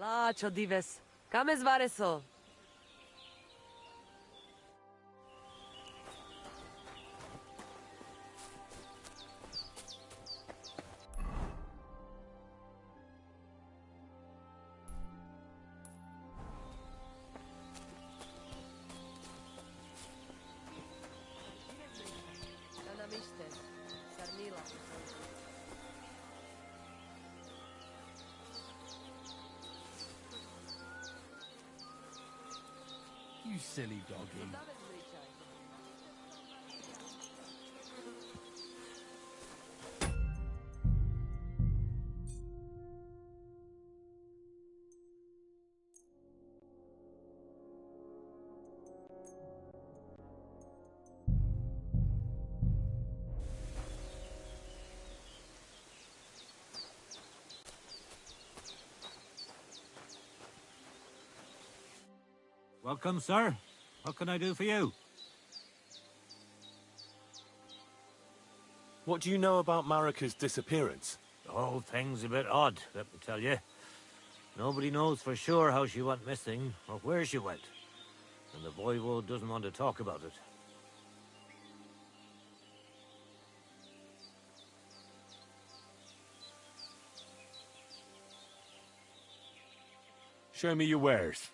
Čo dives. Kame zvareso. You silly doggy. Welcome, sir. What can I do for you? What do you know about Marika's disappearance? The whole thing's a bit odd, let me tell you. Nobody knows for sure how she went missing or where she went. And the voivode doesn't want to talk about it. Show me your wares.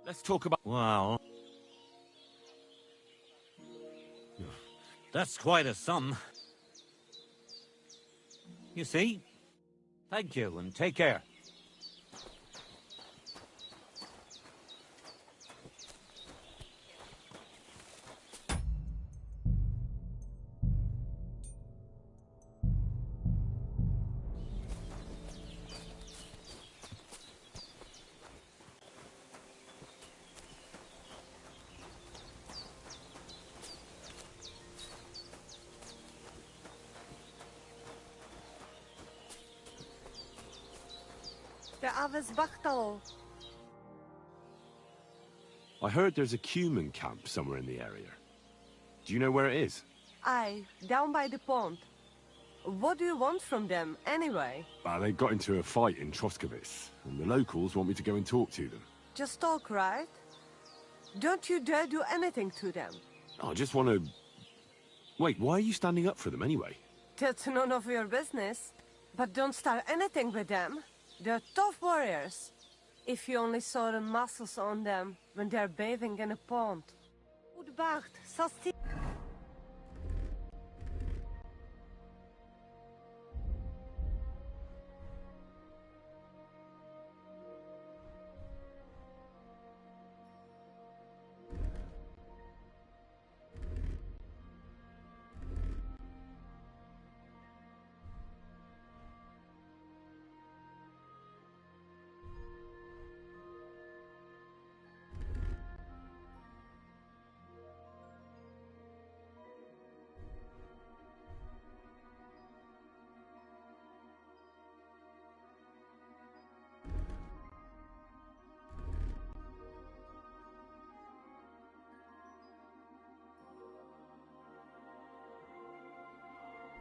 Let's talk about... Wow. That's quite a sum. You see? Thank you, and take care. The Aves Bachtalo. I heard there's a Cuman camp somewhere in the area. Do you know where it is? Aye, down by the pond. What do you want from them, anyway? They got into a fight in Troskovitz, and the locals want me to go and talk to them. Just talk, right? Don't you dare do anything to them. I just want to... Wait, why are you standing up for them anyway? That's none of your business. But don't start anything with them. They're tough warriors. If you only saw the muscles on them when they're bathing in a pond.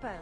Pen.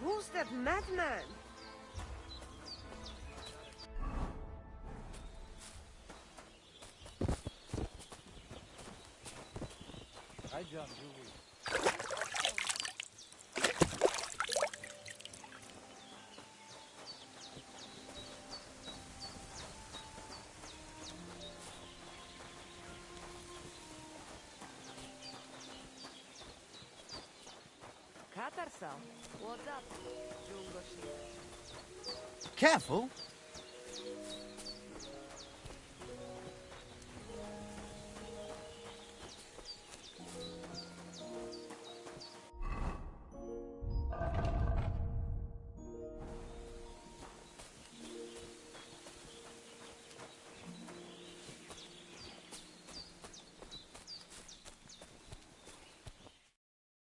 Who's that madman? Katarsal, what's up? Careful.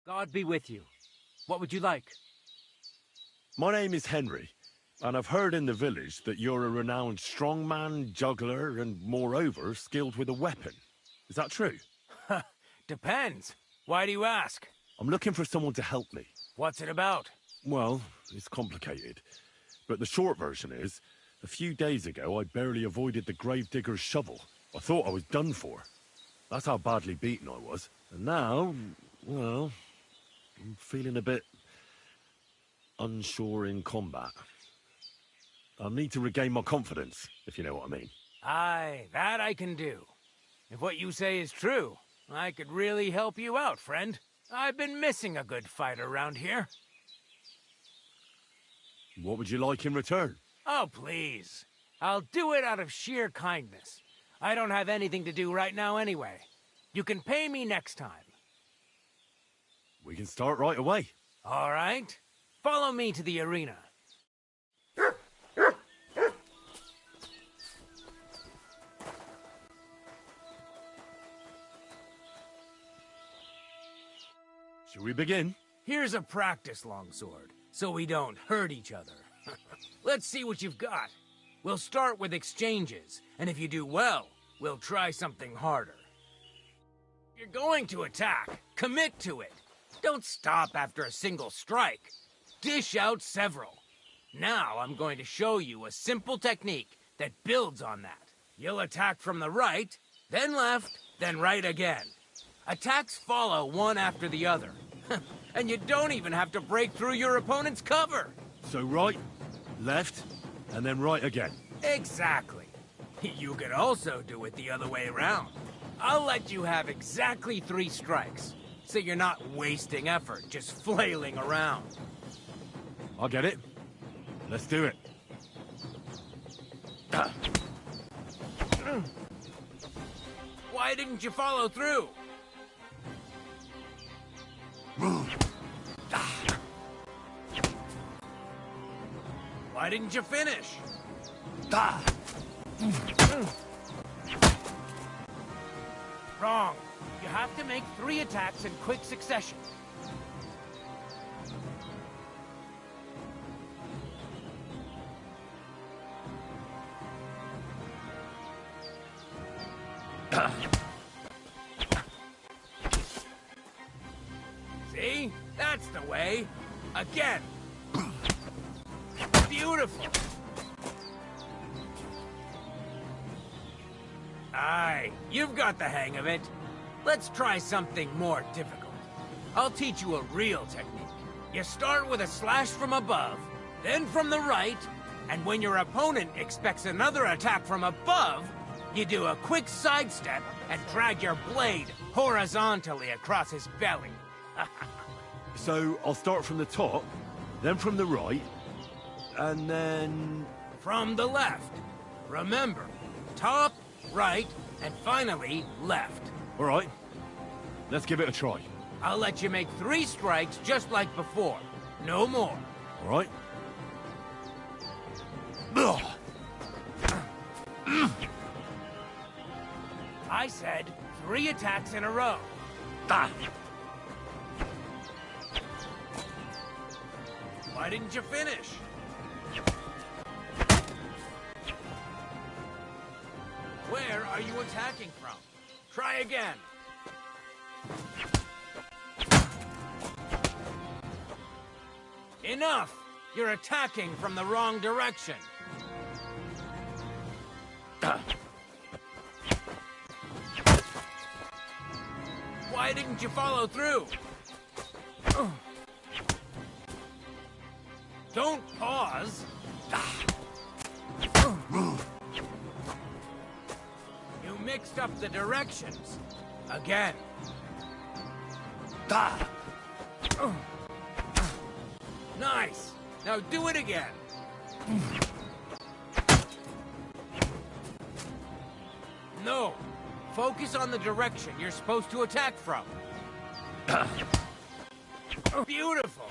God be with you. What would you like? My name is Henry, and I've heard in the village that you're a renowned strongman, juggler, and moreover, skilled with a weapon. Is that true? Depends. Why do you ask? I'm looking for someone to help me. What's it about? Well, it's complicated. But the short version is, a few days ago I barely avoided the gravedigger's shovel. I thought I was done for. That's how badly beaten I was. And now, well, I'm feeling a bit unsure in combat. I'll need to regain my confidence, if you know what I mean. Aye, that I can do. If what you say is true, I could really help you out, friend. I've been missing a good fight around here. What would you like in return? Oh, please. I'll do it out of sheer kindness. I don't have anything to do right now anyway. You can pay me next time. We can start right away. All right. Follow me to the arena. Shall we begin? Here's a practice longsword, so we don't hurt each other. Let's see what you've got. We'll start with exchanges, and if you do well, we'll try something harder. If you're going to attack, commit to it. Don't stop after a single strike. Dish out several. Now I'm going to show you a simple technique that builds on that. You'll attack from the right, then left, then right again. Attacks follow one after the other. And you don't even have to break through your opponent's cover. So right, left, and then right again. Exactly. You could also do it the other way around. I'll let you have exactly 3 strikes, so you're not wasting effort just flailing around. I get it. Let's do it. Why didn't you follow through? Why didn't you finish? Wrong. You have to make 3 attacks in quick succession. See? That's the way. Again. Beautiful. Aye, you've got the hang of it. Let's try something more difficult. I'll teach you a real technique. You start with a slash from above, then from the right, and when your opponent expects another attack from above, you do a quick sidestep and drag your blade horizontally across his belly. So I'll start from the top, then from the right, and then... From the left. Remember, top, right, and finally, left. All right, let's give it a try. I'll let you make 3 strikes just like before. No more. All right. I said 3 attacks in a row. Why didn't you finish? Where are you attacking from? Try again. Enough! You're attacking from the wrong direction. Why didn't you follow through? Don't pause. You mixed up the directions. Again. Nice. Now do it again. No. Focus on the direction you're supposed to attack from. Beautiful.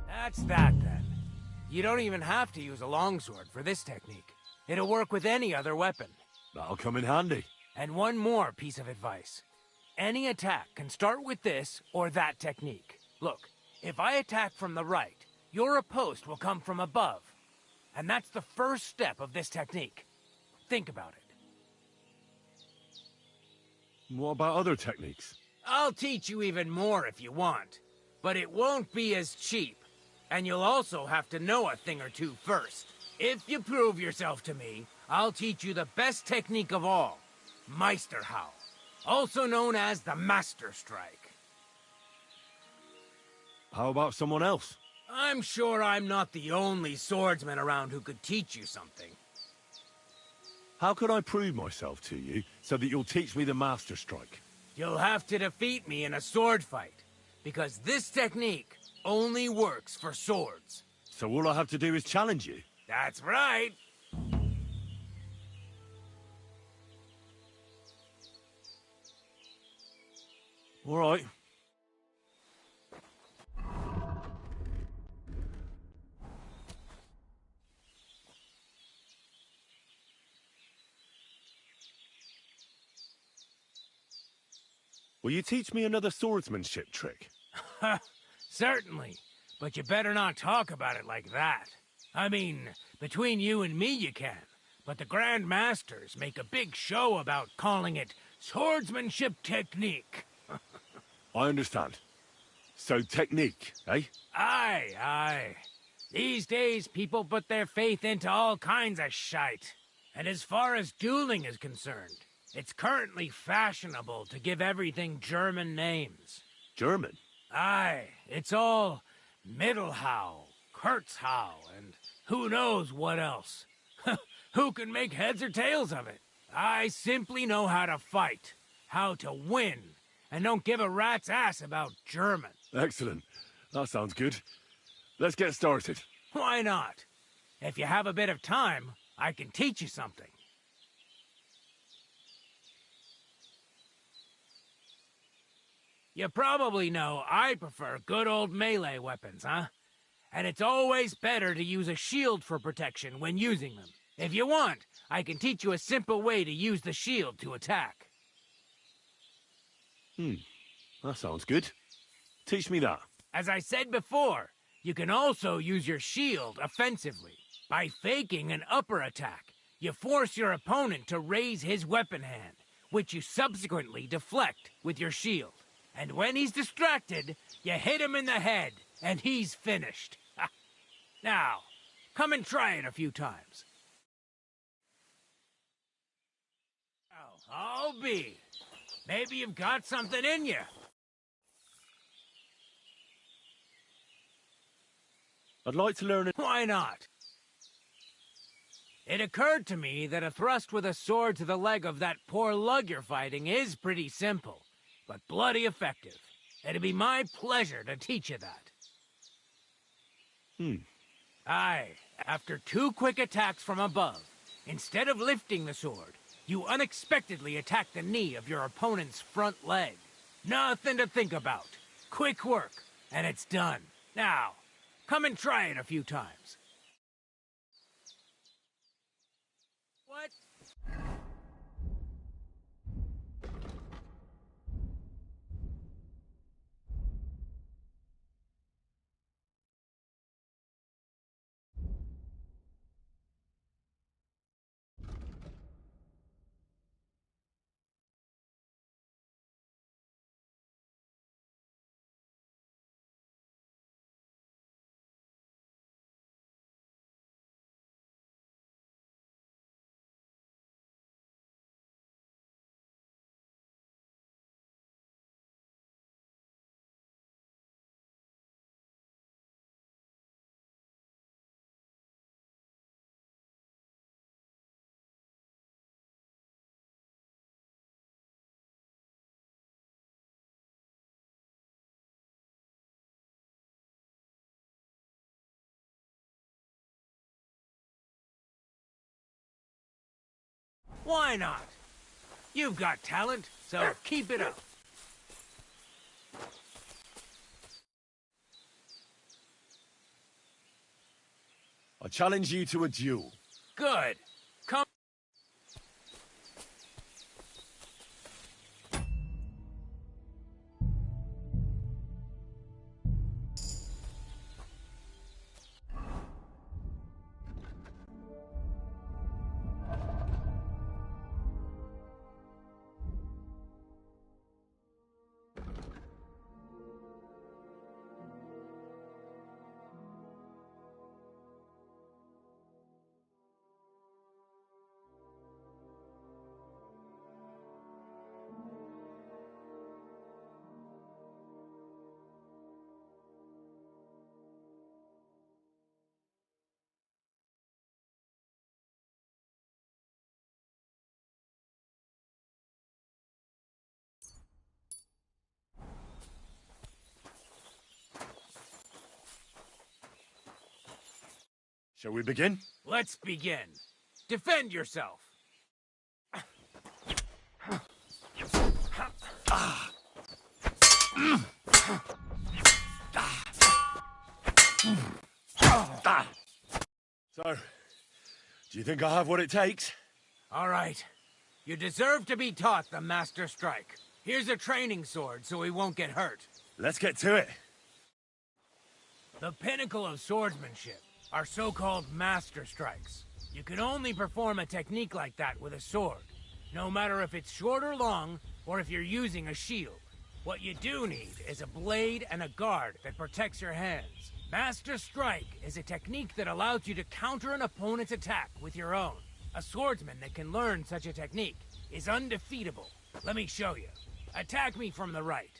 That's that, then. You don't even have to use a longsword for this technique. It'll work with any other weapon. That'll come in handy. And one more piece of advice. Any attack can start with this or that technique. Look, if I attack from the right, your riposte will come from above. And that's the first step of this technique. Think about it. What about other techniques? I'll teach you even more if you want. But it won't be as cheap. And you'll also have to know a thing or two first. If you prove yourself to me, I'll teach you the best technique of all. Meisterhowl. Also known as the Master Strike. How about someone else? I'm sure I'm not the only swordsman around who could teach you something. How could I prove myself to you so that you'll teach me the Master Strike? You'll have to defeat me in a sword fight. Because this technique only works for swords. So all I have to do is challenge you? That's right. All right. Will you teach me another swordsmanship trick? Certainly. But you better not talk about it like that. I mean, between you and me you can. But the Grand Masters make a big show about calling it swordsmanship technique. I understand. So technique, eh? Aye, aye. These days, people put their faith into all kinds of shite. And as far as dueling is concerned, it's currently fashionable to give everything German names. German? Aye, it's all Mittelhau, Kurzhau, and who knows what else. Who can make heads or tails of it? I simply know how to fight, how to win, and don't give a rat's ass about German. Excellent. That sounds good. Let's get started. Why not? If you have a bit of time, I can teach you something. You probably know I prefer good old melee weapons, huh? And it's always better to use a shield for protection when using them. If you want, I can teach you a simple way to use the shield to attack. That sounds good. Teach me that. As I said before, you can also use your shield offensively. By faking an upper attack, you force your opponent to raise his weapon hand, which you subsequently deflect with your shield. And when he's distracted, you hit him in the head, and he's finished. Now, come and try it a few times. I'll be. Maybe you've got something in you. I'd like to learn it. Why not? It occurred to me that a thrust with a sword to the leg of that poor lug you're fighting is pretty simple, but bloody effective. It'd be my pleasure to teach you that. Aye, after 2 quick attacks from above, instead of lifting the sword, you unexpectedly attack the knee of your opponent's front leg. Nothing to think about. Quick work, and it's done. Now, come and try it a few times. What? Why not? You've got talent, so keep it up. I challenge you to a duel. Good. Come. Shall we begin? Let's begin. Defend yourself. So, do you think I have what it takes? All right. You deserve to be taught the Master Strike. Here's a training sword so he won't get hurt. Let's get to it. The pinnacle of swordsmanship are so-called Master Strikes. You can only perform a technique like that with a sword, no matter if it's short or long, or if you're using a shield. What you do need is a blade and a guard that protects your hands. Master Strike is a technique that allows you to counter an opponent's attack with your own. A swordsman that can learn such a technique is undefeatable. Let me show you. Attack me from the right.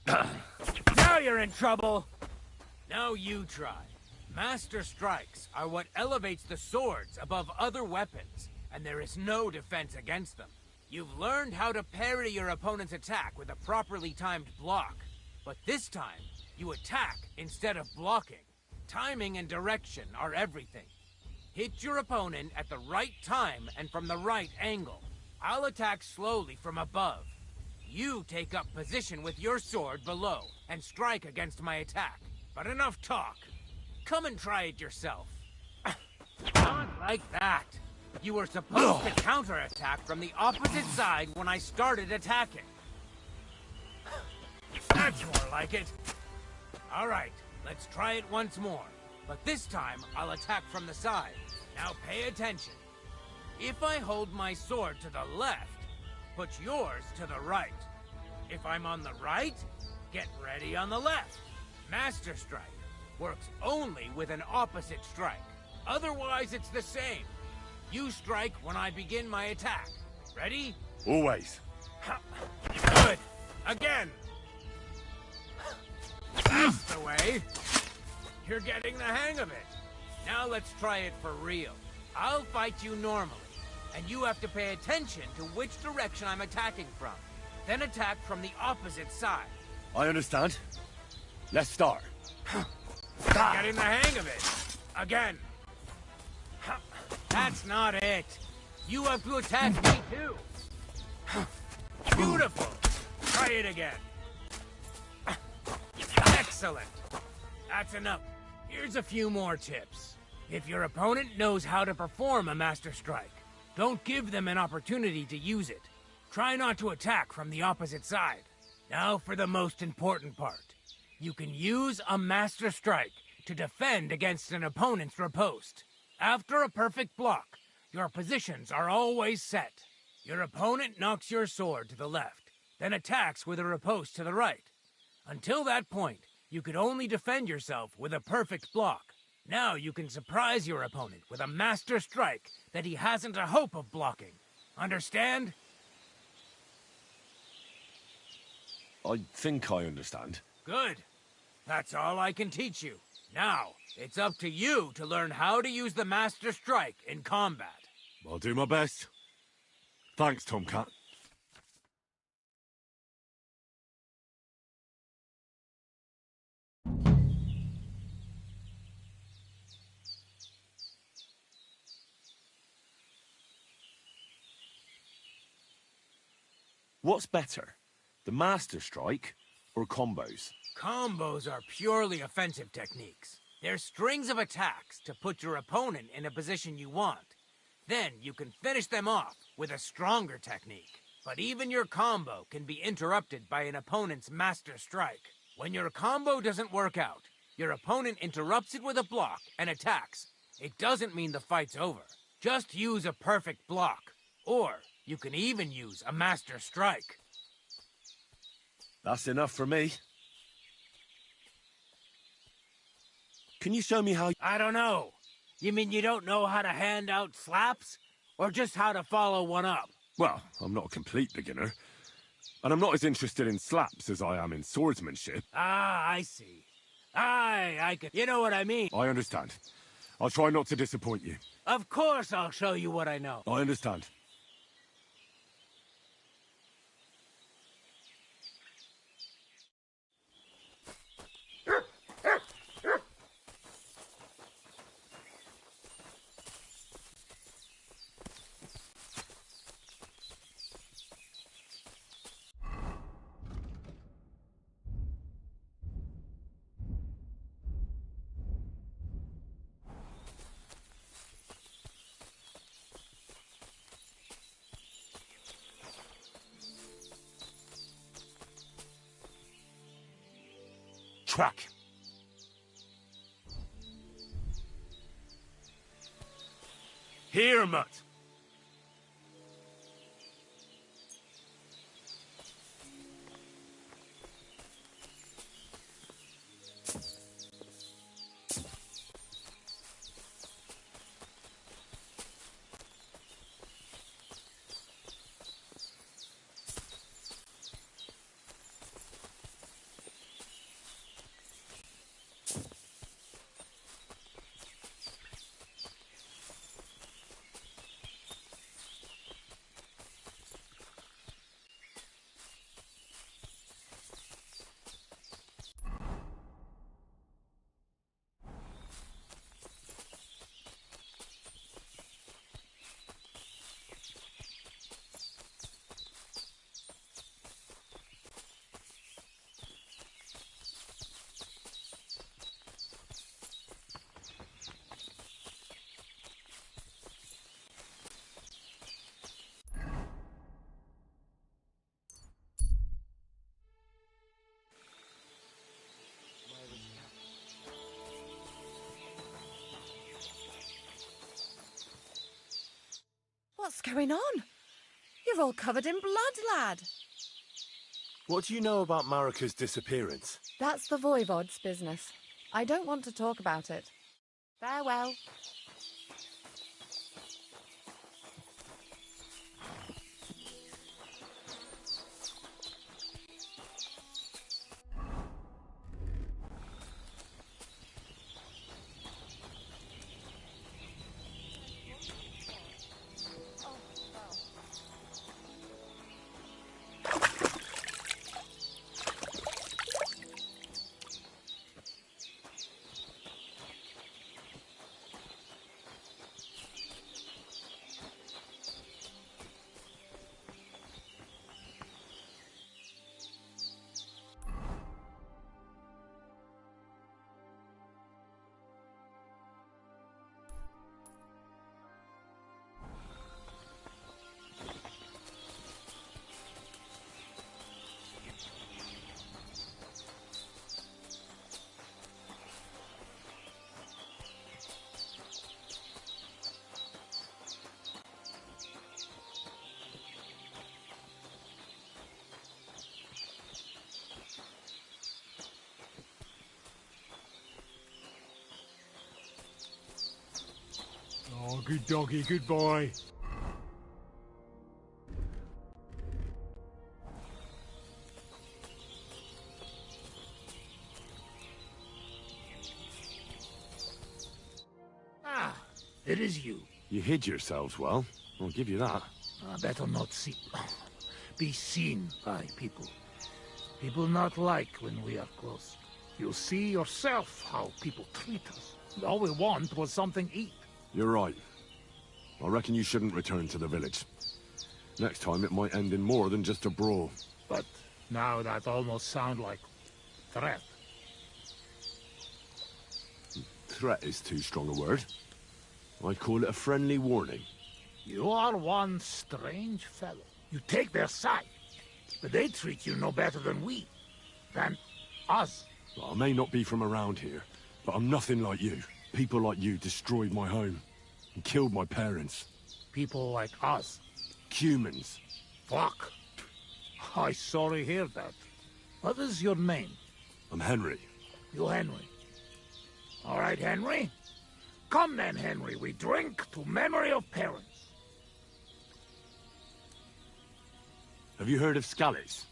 Now you're in trouble! Now you try. Master Strikes are what elevates the swords above other weapons, and there is no defense against them. You've learned how to parry your opponent's attack with a properly timed block, but this time, you attack instead of blocking. Timing and direction are everything. Hit your opponent at the right time and from the right angle. I'll attack slowly from above. You take up position with your sword below and strike against my attack. But enough talk. Come and try it yourself. Not like that. You were supposed to counterattack from the opposite side when I started attacking. That's more like it. All right, let's try it once more. But this time, I'll attack from the side. Now pay attention. If I hold my sword to the left, put yours to the right. If I'm on the right, get ready on the left. Master Strike works only with an opposite strike. Otherwise, it's the same. You strike when I begin my attack. Ready? Always. Good. Again. That's the way. You're getting the hang of it. Now let's try it for real. I'll fight you normally, and you have to pay attention to which direction I'm attacking from. Then attack from the opposite side. I understand. Let's start. Getting the hang of it. Again. That's not it. You have to attack me too. Beautiful. Try it again. Excellent. That's enough. Here's a few more tips. If your opponent knows how to perform a Master Strike, don't give them an opportunity to use it. Try not to attack from the opposite side. Now for the most important part. You can use a Master Strike to defend against an opponent's riposte. After a perfect block, your positions are always set. Your opponent knocks your sword to the left, then attacks with a riposte to the right. Until that point, you could only defend yourself with a perfect block. Now you can surprise your opponent with a Master Strike that he hasn't a hope of blocking. Understand? I think I understand. Good. That's all I can teach you. Now, it's up to you to learn how to use the Master Strike in combat. I'll do my best. Thanks, Tomcat. What's better, the Master Strike or combos? Combos are purely offensive techniques. They're strings of attacks to put your opponent in a position you want. Then you can finish them off with a stronger technique. But even your combo can be interrupted by an opponent's Master Strike. When your combo doesn't work out, your opponent interrupts it with a block and attacks. It doesn't mean the fight's over. Just use a perfect block. Or you can even use a Master Strike. That's enough for me. Can you show me how... I don't know. You mean you don't know how to hand out slaps? Or just how to follow one up? Well, I'm not a complete beginner. And I'm not as interested in slaps as I am in swordsmanship. Ah, I see. I can... You know what I mean. I understand. I'll try not to disappoint you. Of course I'll show you what I know. I understand. track. Here, Mutt. What's going on? You're all covered in blood, lad. What do you know about Marika's disappearance? That's the Voivod's business. I don't want to talk about it. Farewell. Oh, good doggy, good boy. Ah, it is you. You hid yourselves well. I'll give you that. Better not be seen by people. People not like when we are close. You'll see yourself how people treat us. All we want was something to eat. You're right. I reckon you shouldn't return to the village. Next time it might end in more than just a brawl. But now that almost sound like threat. Threat is too strong a word. I'd call it a friendly warning. You are one strange fellow. You take their side, but they treat you no better than we. Than us. Well, I may not be from around here, but I'm nothing like you. People like you destroyed my home and killed my parents. People like us. Humans. Fuck. I sorry hear that. What is your name? I'm Henry. You Henry. All right, Henry. Come then, Henry. We drink to memory of parents. Have you heard of Scallis?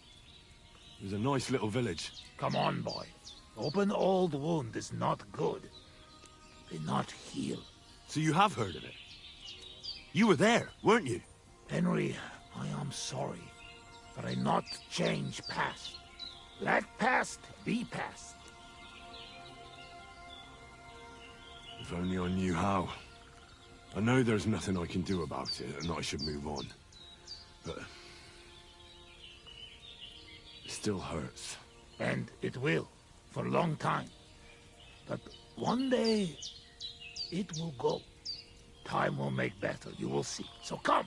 It was a nice little village. Come on, boy. Open old wound is not good. They not heal. So you have heard of it? You were there, weren't you? Henry, I am sorry, but I not change past. Let past be past. If only I knew how. I know there's nothing I can do about it, and I should move on. But... it still hurts. And it will, for a long time. But one day, it will go. Time will make better, you will see. So come.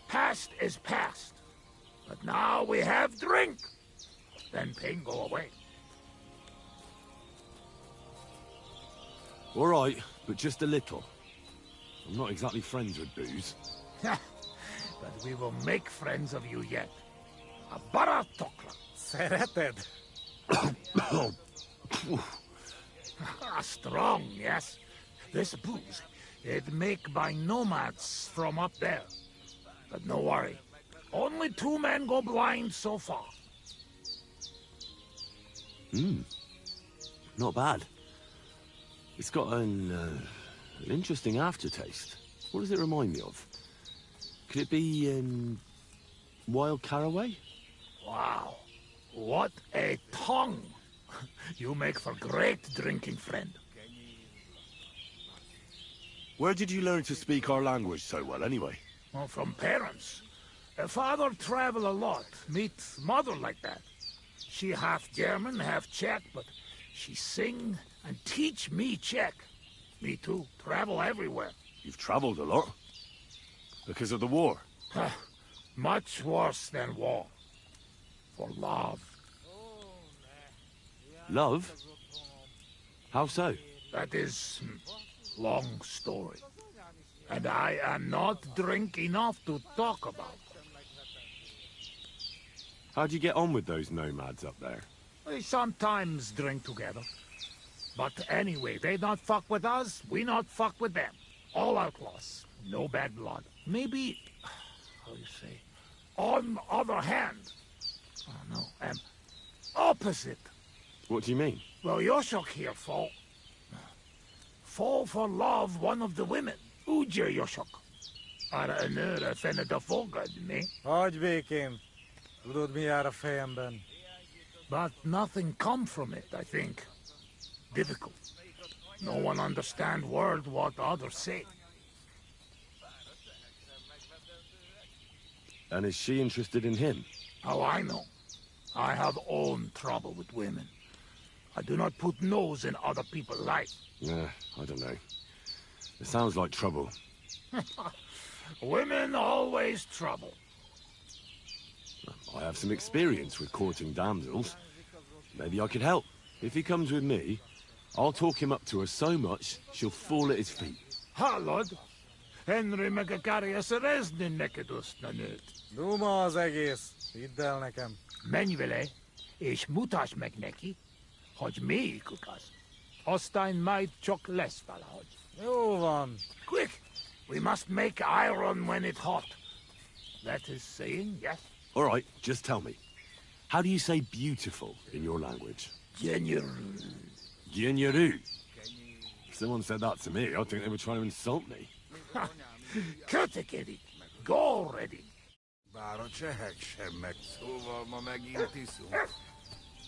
Past is past. But now we have drink. Then pain go away. All right, but just a little. I'm not exactly friends with booze. But we will make friends of you yet. A baratokla. Szereted? Strong, yes. This booze, it make by nomads from up there. But no worry. Only 2 men go blind so far. Not bad. It's got an interesting aftertaste. What does it remind me of? Could it be, wild caraway? Wow. What a tongue. You make for great drinking friend. Where did you learn to speak our language so well, anyway? Well, from parents. Father travel a lot. Meet mother like that. She half German, half Czech, but she sing and teach me Czech. Me too. Travel everywhere. You've traveled a lot. Because of the war. Much worse than war. For love. Love? How so? That is long story. And I am not drink enough to talk about. How'd you get on with those nomads up there? We sometimes drink together. But anyway, they not fuck with us, we not fuck with them. All outlaws. No bad blood. Maybe, how you say, on other hand. Oh no, opposite. What do you mean? Well, Yoshok here fall for love one of the women. Uja Yoshok. Ara nőre fened a fogad, mi? Hagyj békén. Tudod, mi jár a fejemben. But nothing come from it, I think. Difficult. No one understand word what others say. And is she interested in him? How I know? I have own trouble with women. I do not put nose in other people's life. I don't know. It sounds like trouble. Women always trouble. I have some experience with courting damsels. Maybe I could help. If he comes with me, I'll talk him up to her so much, she'll fall at his feet. Hallod? Henry meg a Kari szerezni neked azt a nőt. Duma az egész. Hidd el nekem. Menj vele, és mutasd meg neki, hogy melyikük az. Aztán majd csak lesz valahogy. Jó van. Quick! We must make iron when it's hot. That is saying, yes? All right, just tell me. How do you say beautiful in your language? Genyeru. Genyeru. If someone said that to me, I'd think they were trying to insult me. Kötekedik. Go already. Bár a csehek sem meg, szóval ma megint iszunk.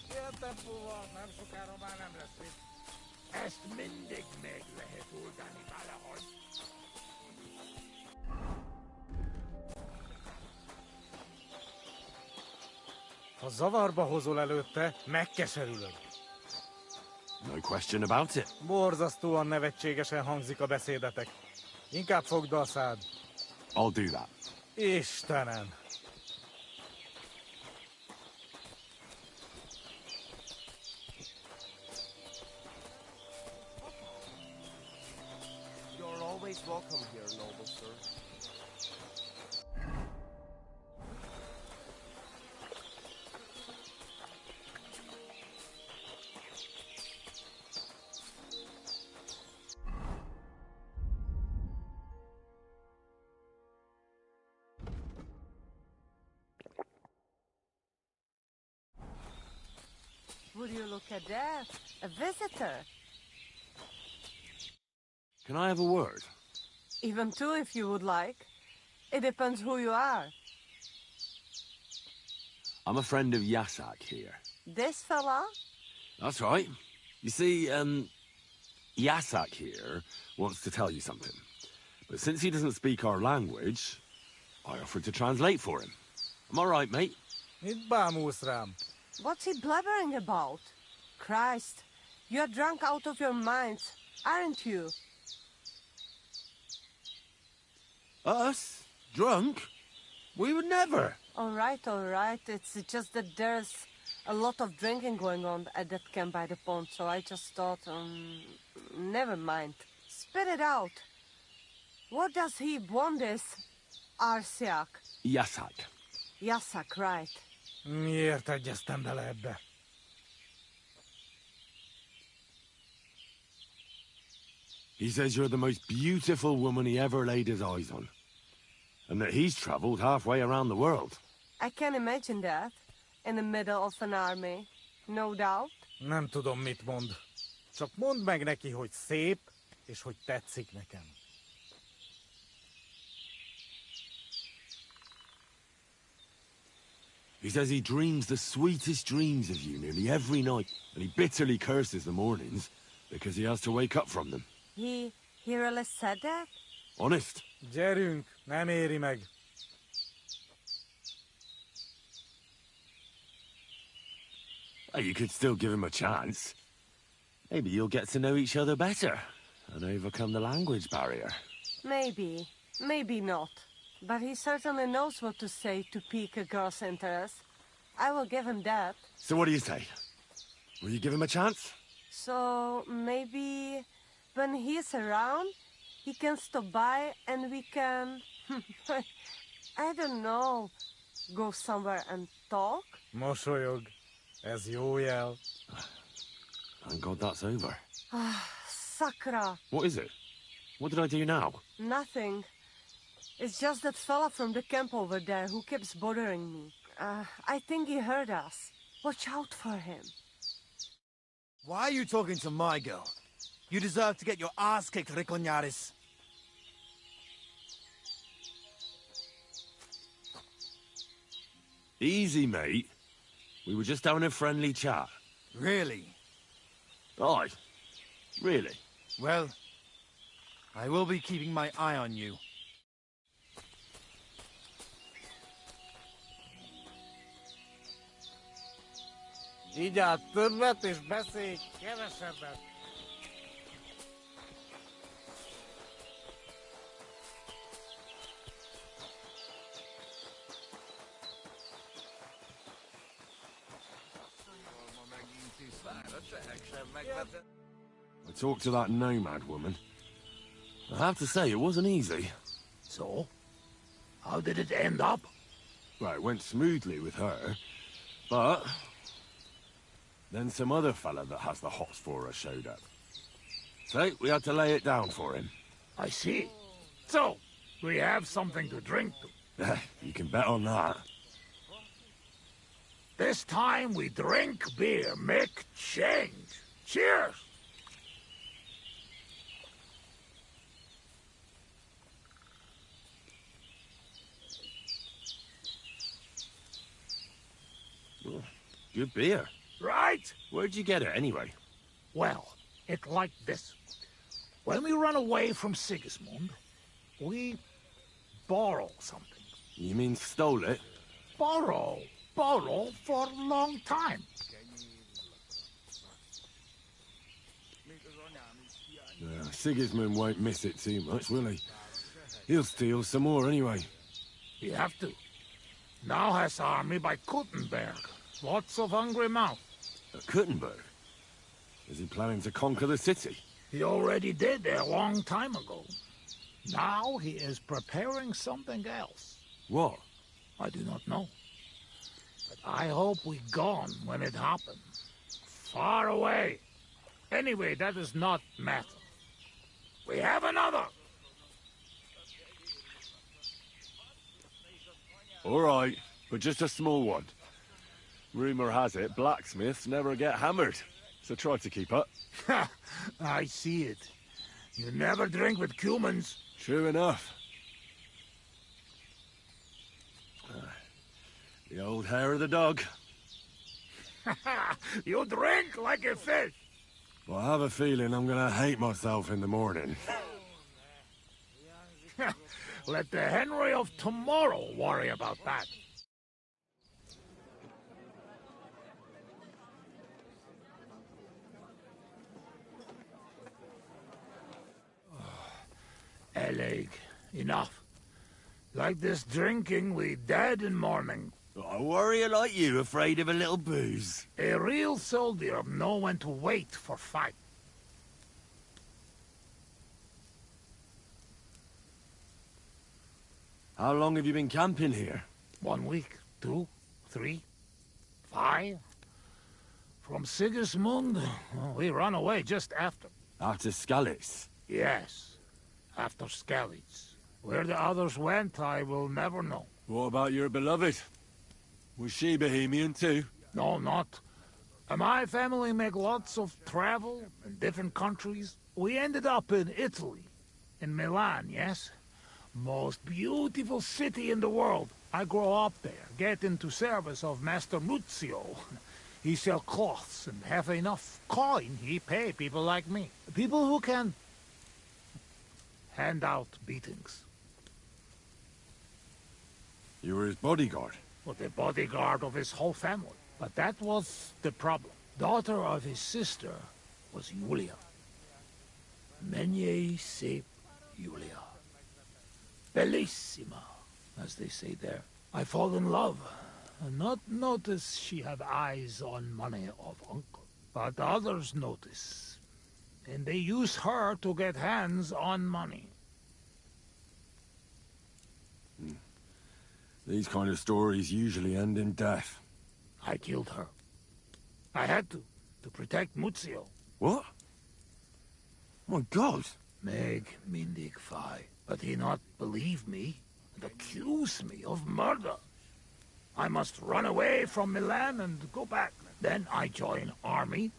Ilyen tempóval nem sokára már nem lesz mit. Ezt mindig meg lehet oldani valahogy. Ha zavarba hozol előtte, megkeserülöd. No question about it. Borzasztóan nevetségesen hangzik a beszédetek. Inkább fogd a szád. I'll do that. Istenem! You're always welcome here, noble sir. Would you look at that? A visitor. Can I have a word? Even two if you would like. It depends who you are. I'm a friend of Yasak here. This fella? That's right. You see, Yasak here wants to tell you something. But since he doesn't speak our language, I offered to translate for him. Am I right, mate? Mit bámulsz rám? What's he blabbering about? Christ, you're drunk out of your minds, aren't you? Us? Drunk? We would never. All right. It's just that there's a lot of drinking going on at that camp by the pond, so I just thought, never mind. Spit it out. What does he want this Arsiak? Yasak. Yasak, right. Miért egyeztem bele ebbe? He says you're the most beautiful woman he ever laid his eyes on. And that he's traveled halfway around the world. I can imagine that. In the middle of an army. No doubt. Nem tudom, mit mond. Csak mondd meg neki, hogy szép, és hogy tetszik nekem. He says he dreams the sweetest dreams of you nearly every night, and he bitterly curses the mornings because he has to wake up from them. He really said that? Honest. Gyerünk, nem éri meg. Well, you could still give him a chance. Maybe you'll get to know each other better and overcome the language barrier. Maybe. Maybe not. But he certainly knows what to say to pique a girl's interest. I will give him that. So what do you say? Will you give him a chance? So maybe when he's around, he can stop by and we can... I don't know. Go somewhere and talk? Mosolyog. Ez jó jel. Thank God that's over. Sakra. What is it? What did I do now? Nothing. It's just that fella from the camp over there who keeps bothering me. I think he heard us. Watch out for him. Why are you talking to my girl? You deserve to get your ass kicked, Riconyaris. Easy, mate. We were just having a friendly chat. Really? Aye. Really? Well, I will be keeping my eye on you. Így át többet, és beszélj kevesebbet. I talked to that nomad woman. I have to say, it wasn't easy. So? How did it end up? Well, it went smoothly with her, but... then some other fella that has the hots for her showed up. So, we had to lay it down for him. I see. So, we have something to drink to. You can bet on that. This time we drink beer, make change. Cheers! Oh, good beer. Right? Where'd you get it, anyway? Well, it's like this. When we run away from Sigismund, we borrow something. You mean stole it? Borrow for a long time. Sigismund won't miss it too much, will he? He'll steal some more anyway. We have to. Now has army by Kuttenberg. Lots of hungry mouth. At Kuttenberg? Is he planning to conquer the city? He already did a long time ago. Now he is preparing something else. What? I do not know. But I hope we gone when it happened. Far away. Anyway, that does not matter. We have another. All right, but just a small one. Rumor has it blacksmiths never get hammered, so try to keep up. I see it. You never drink with humans. True enough. The old hair of the dog. You drink like a fish. Well, I have a feeling I'm gonna hate myself in the morning. Let the Henry of tomorrow worry about that. Eleg, enough. Like this drinking, we dead in morning. A warrior like you afraid of a little booze? A real soldier know when to wait for fight. How long have you been camping here? 1 week, 2, 3, 5. From Sigismund, we ran away just after. After Skalitz? Yes, after Skalitz. Where the others went, I will never know. What about your beloved? Was she Bohemian too? No, not. My family make lots of travel in different countries. We ended up in Italy. In Milan, yes? Most beautiful city in the world. I grow up there, get into service of Master Muzio. He sell cloths and have enough coin, he pay people like me. People who can hand out beatings. You were his bodyguard? Well, the bodyguard of his whole family. But that was the problem. Daughter of his sister was Julia. Menie sep Julia. Bellissima, as they say there. I fall in love. Not notice she have eyes on money of uncle. But others notice. And they use her to get hands on money. These kind of stories usually end in death. I killed her. I had to protect Muzio. What? My God! Meg mindig fai. But he not believe me and accuse me of murder. I must run away from Milan and go back. Then I join army.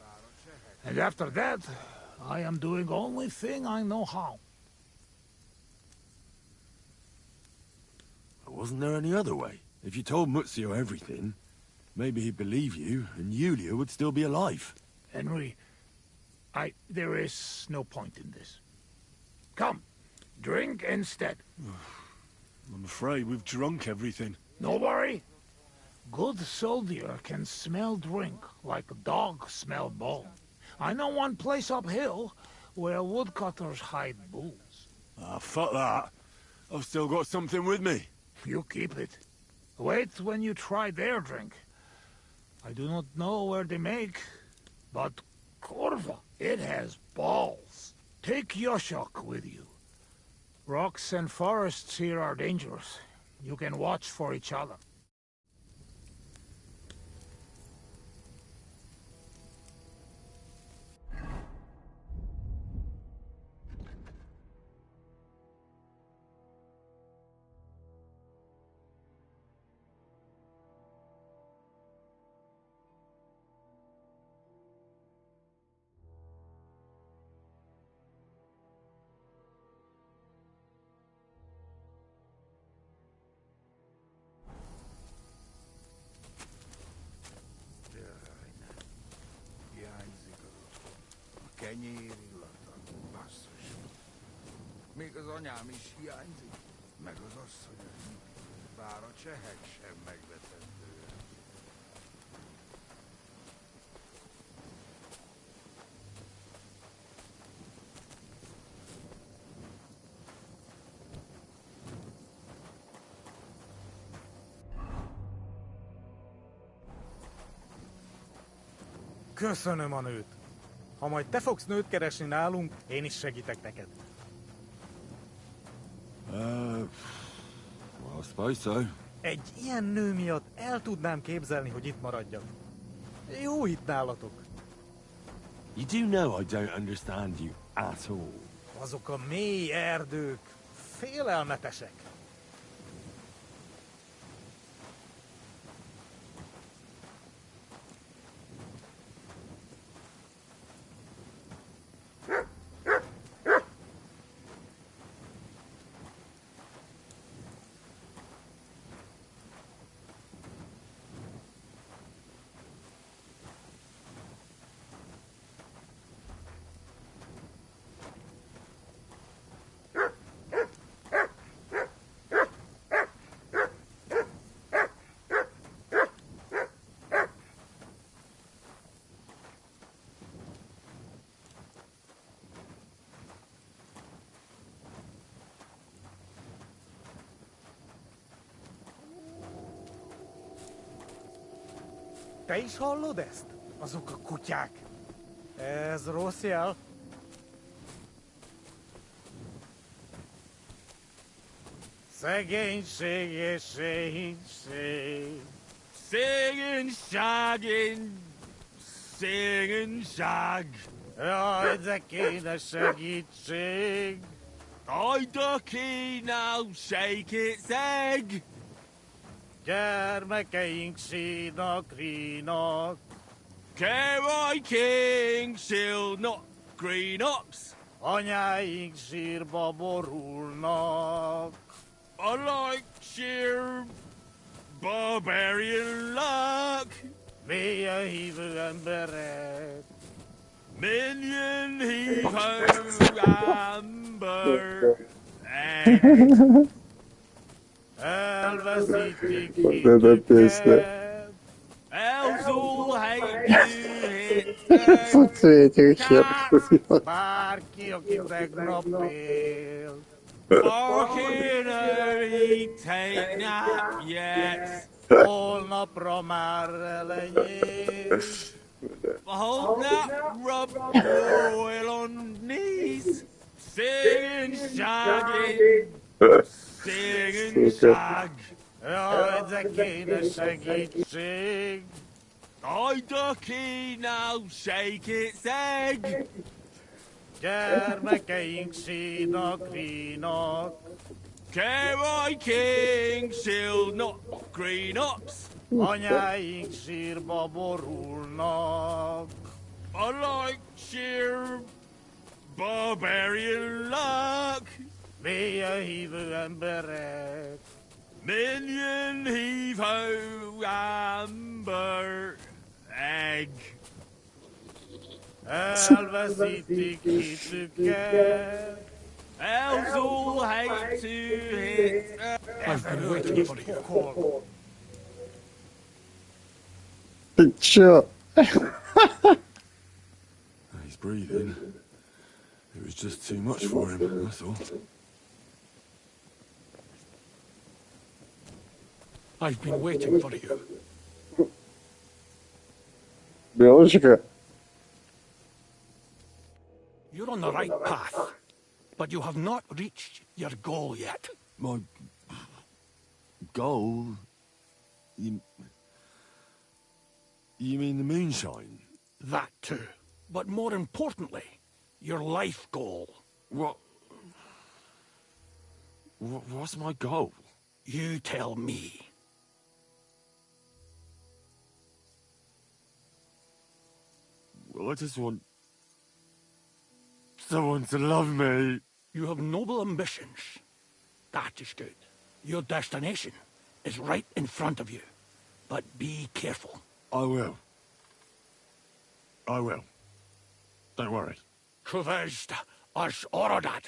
And after that, I am doing only thing I know how. Wasn't there any other way? If you told Muzio everything, maybe he'd believe you, and Julia would still be alive. Henry, there is no point in this. Come, drink instead. I'm afraid we've drunk everything. No worry. Good soldier can smell drink like a dog smell bone. I know one place uphill where woodcutters hide bulls. Ah, fuck that. I've still got something with me. You keep it. Wait when you try their drink. I do not know where they make, but Corva, it has balls. Take Yoshok with you. Rocks and forests here are dangerous. You can watch for each other. Kenyér illata, basszus. Még az anyám is hiányzik, meg az asszonyom. Bár a csehek sem megvetendőek. Köszönöm a nőt. Ha majd te fogsz nőt keresni nálunk, én is segítek neked. Well, I suppose so. Egy ilyen nő miatt el tudnám képzelni, hogy itt maradjak. Jó itt nálatok. You do know I don't understand you at all. Azok a mély erdők félelmetesek. Te is hallod ezt? Azok a kutyák. Ez rossz jel. Szegénység és szegénység. Singing, shagging, singing, shag. Jaj, de kéne segítség. I ducky now, shake its egg. Gyermekeink sínak, rínak. Carry King, she'll not green ups. Anyáink sírba borulnak. I like sheer barbarian luck. Mély a hívő emberek. Minion heave amber egg. Elveszítik Вот эта песня. Elves all hate to hit Соцветик хер. Bárki, aki tegnap él. barking early, take nap yet. Holnapra már elenyél. Hold that rub royal on knees. Singing, shagging, singing, shag. Jaj, de kéne segítség. I ducky now, shake its egg. Gyermekeink sínak, rínak. Carry King, she'll not green ups. Anyáink sírba borulnak. I like sheer barbarian luck. Mély a hívő emberek. Minion heave-ho amber egg. Elveszítik hitüket. Elves all hate to hit. I've been waiting for you. Ты чё? He's breathing. It was just too much for him, that's all. I've been waiting for you. Белочка? You're on the right path, but you have not reached your goal yet. My goal? You mean the moonshine? That too. But more importantly, your life goal. What's my goal? You tell me. Well, I just want someone to love me. You have noble ambitions. That is good. Your destination is right in front of you. But be careful. I will. I will. Don't worry. Kuvest as Orodat.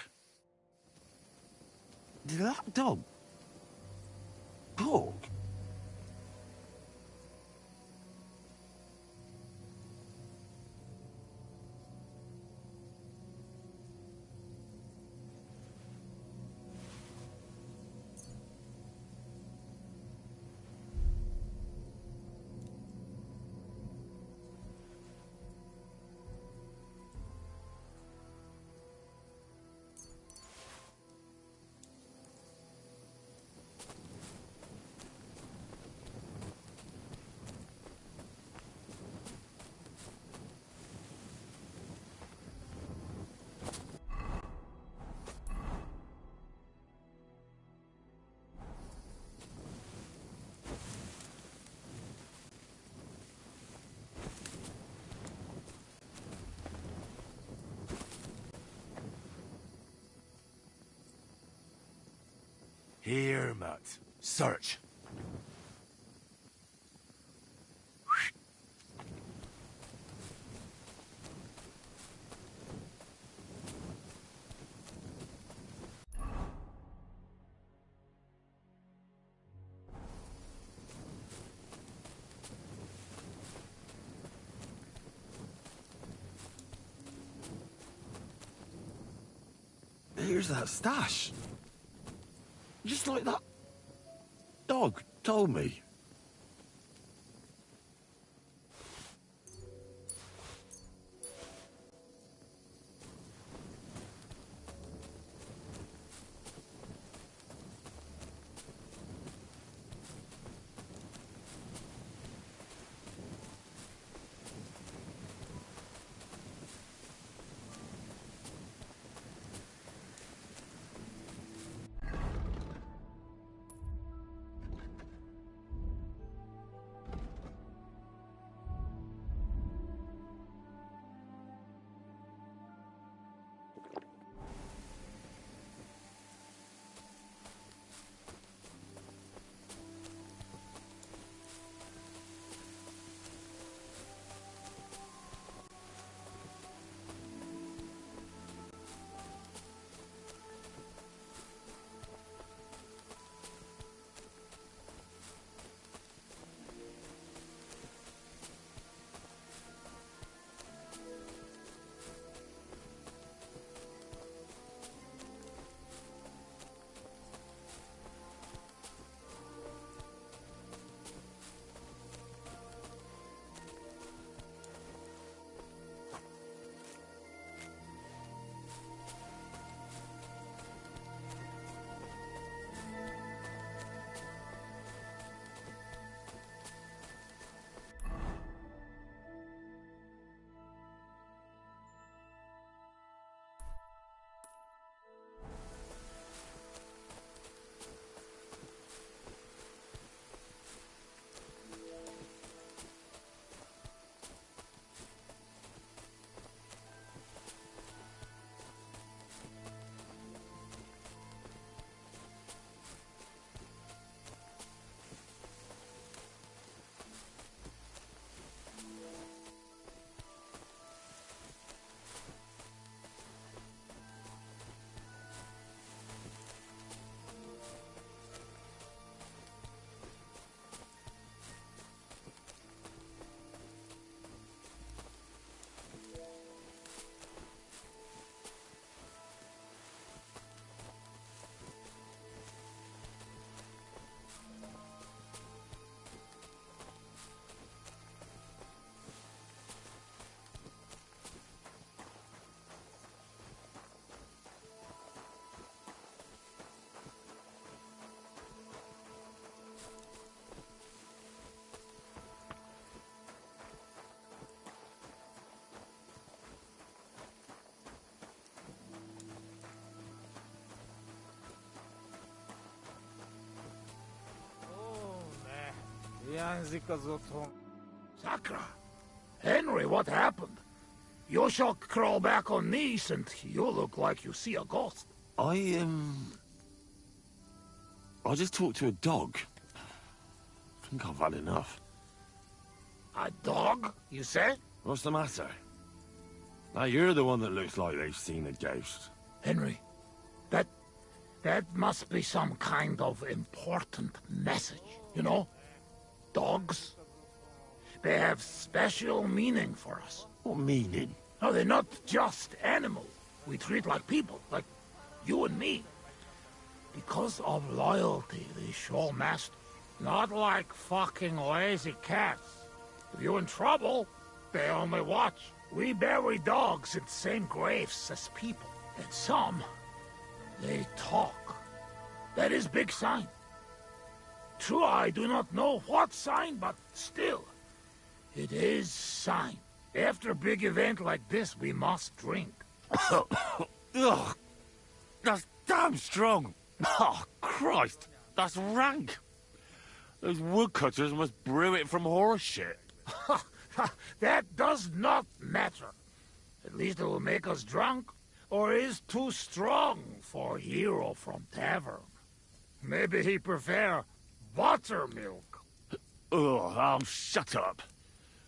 Did that dog talk? Here, Matt. Search. Here's that stash. Just like that dog told me. Hiányzik az otthon. Sakra! Henry, what happened? You shall crawl back on knees and you look like you see a ghost. I just talked to a dog. I think I've had enough. A dog, you said? What's the matter? Now you're the one that looks like they've seen a ghost. Henry, that must be some kind of important message, you know? Dogs, they have special meaning for us. What meaning? No, they're not just animals. We treat like people, like you and me. Because of loyalty, they show master. Not like fucking lazy cats. If you're in trouble, they only watch. We bury dogs in the same graves as people. And some, they talk. That is big sign. True, I do not know what sign, but still, it is sign. After a big event like this, we must drink. Ugh, that's damn strong. Oh, Christ, that's rank. Those woodcutters must brew it from horse shit. That does not matter. At least it will make us drunk, or is too strong for a hero from tavern. Maybe he prefer buttermilk. Ugh, shut up.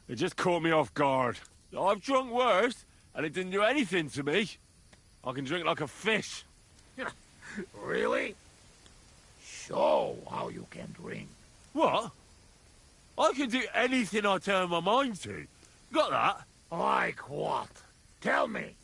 It just caught me off guard. I've drunk worse, and it didn't do anything to me. I can drink like a fish. Really? Show how you can drink. What? I can do anything I turn my mind to. Got that? Like what? Tell me.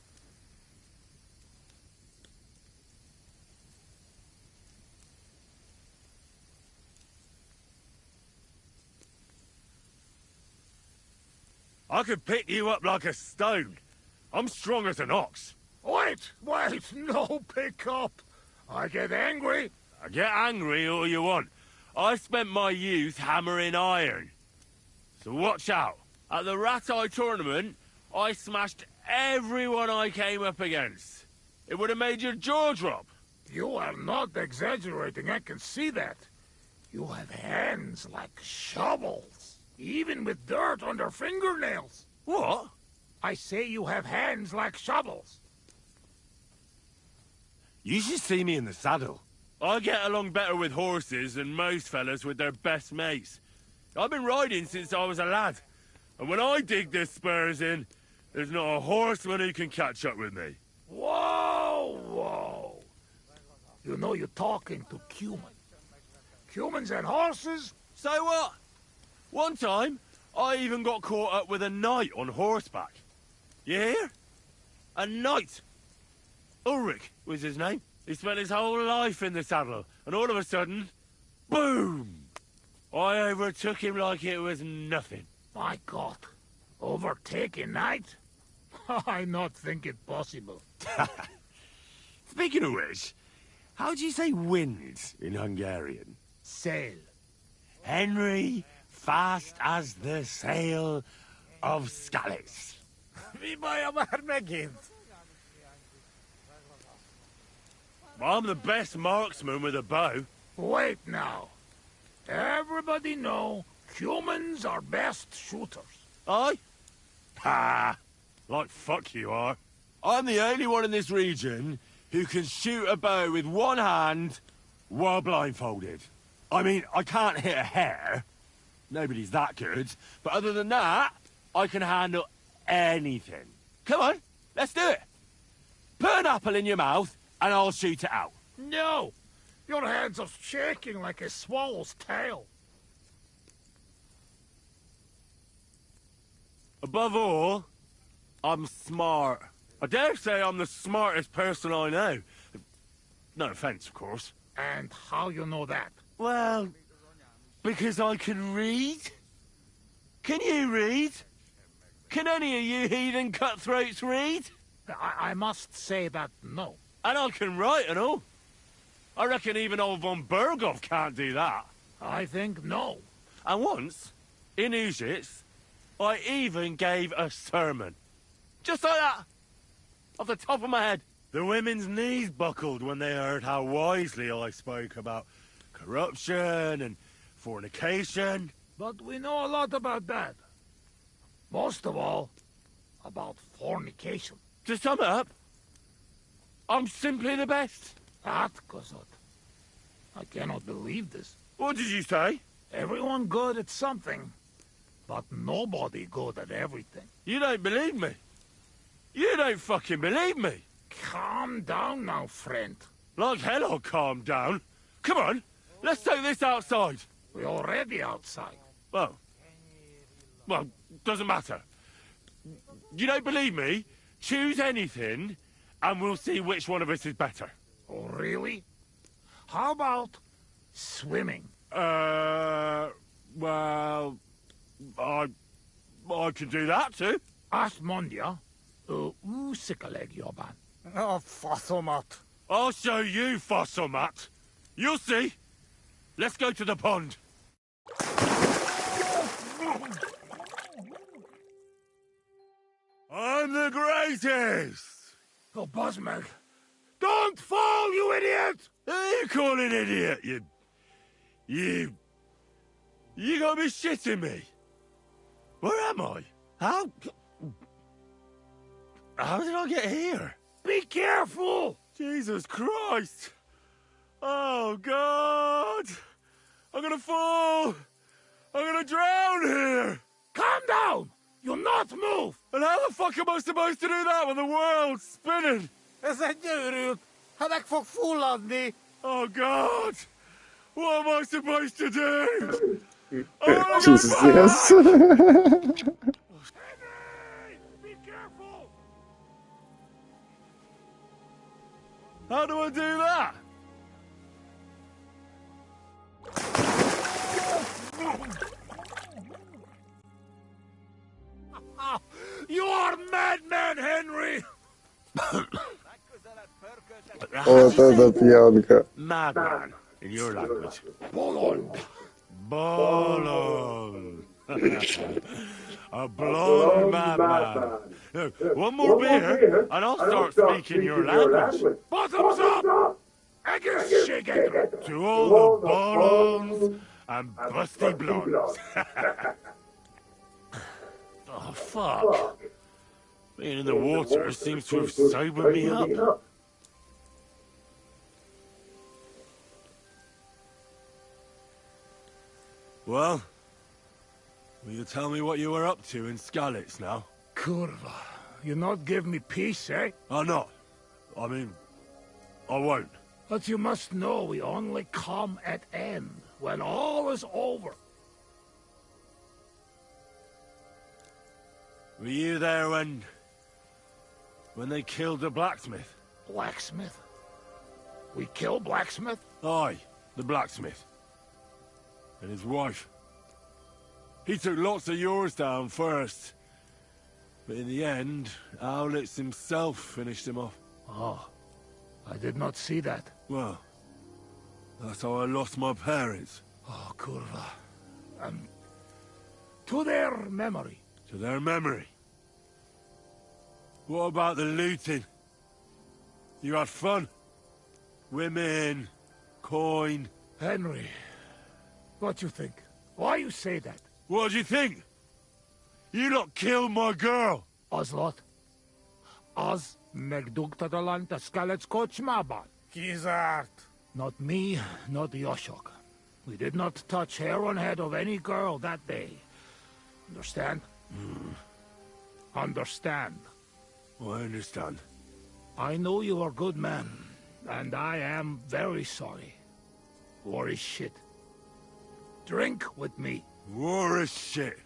I could pick you up like a stone. I'm strong as an ox. Wait, no pick up. I get angry. I get angry all you want. I spent my youth hammering iron. So watch out. At the Rat Eye tournament, I smashed everyone I came up against. It would have made your jaw drop. You are not exaggerating, I can see that. You have hands like shovels, even with dirt under fingernails. What? I say you have hands like shovels. You should see me in the saddle. I get along better with horses than most fellas with their best mates. I've been riding since I was a lad. And when I dig the spurs in, there's not a horseman who can catch up with me. Whoa! You know you're talking to Cuman. Humans and horses? So what? One time, I even got caught up with a knight on horseback. You hear? A knight. Ulrich was his name. He spent his whole life in the saddle, and all of a sudden, boom! I overtook him like it was nothing. My God. Overtaking knight? I not think it possible. Speaking of which, how do you say wind in Hungarian? Sail. Henry, fast as the sail of Scallis. Mi baja már megint? I'm the best marksman with a bow. Wait now. Everybody know humans are best shooters. Aye? Ha! Like fuck you are. I'm the only one in this region who can shoot a bow with one hand while blindfolded. I mean, I can't hit a hare. Nobody's that good. But other than that, I can handle anything. Come on, let's do it. Put an apple in your mouth and I'll shoot it out. No! Your hands are shaking like a swallow's tail. Above all, I'm smart. I dare say I'm the smartest person I know. No offense, of course. And how you know that? Well, because I can read. Can you read? Can any of you heathen cutthroats read? I must say that no. And I can write and all. I reckon even old von Berghoff can't do that. I think no. And once, in Uzhitz, I even gave a sermon. Just like that. Off the top of my head. The women's knees buckled when they heard how wisely I spoke about corruption and fornication. But we know a lot about that. Most of all, about fornication. To sum it up, I'm simply the best. That, Kazot. I cannot believe this. What did you say? Everyone good at something, but nobody good at everything. You don't believe me. You don't fucking believe me. Calm down now, friend. Like hell I'll calm down. Come on, let's take this outside. We're already outside. Well, doesn't matter. You don't believe me? Choose anything, and we'll see which one of us is better. Oh, really? How about swimming? Well, I can do that too. Asmondia, usikaleg joban. Oh, fossilmat. I'll show you, Fossilmat. You'll see. Let's go to the pond. I'm the greatest! Oh, Bosmeg. Don't fall, you idiot! Who are you calling idiot, You gotta be shitting me. Where am I? How did I get here? Be careful! Jesus Christ! Oh, God! I'm gonna fall! I'm gonna drown here! Calm down! You'll not move! And how the fuck am I supposed to do that when the world's spinning? Ez egy gyűrűt! Ha meg fog fulladni! Oh, God! What am I supposed to do? Oh, Jesus, yes. Be careful! How do I do that? You are madman, Henry! Вот это пьянка. Madman, in your language. Bolon. Bolon. A blonde madman. No, one more beer, and I'll start speaking your language. Bottoms up! To all the bolons and busty blondes. Oh, fuck. Being in the water seems to have sobered me up. Well, will you tell me what you were up to in Skalitz now? Kurva, you not give me peace, eh? I'm not. I mean, I won't. But you must know we only come at end, when all is over. Were you there when they killed the blacksmith? Blacksmith? We kill blacksmith? Aye, the blacksmith. And his wife. He took lots of yours down first. But in the end, Owlitz himself finished him off. Oh, I did not see that. Well, that's how I lost my parents. Oh, Kurva. To their memory. To their memory. What about the looting? You had fun? Women, coin. Henry, what you think? Why you say that? What do you think? You lot killed my girl. Ozlot? Az megdugtadalant a Skalitz kocsmában. Kizárt. Not me, not Yoshok. We did not touch hair on head of any girl that day. Understand? Understand. I understand. I know you are good man, and I am very sorry. War is shit. Drink with me. War is shit.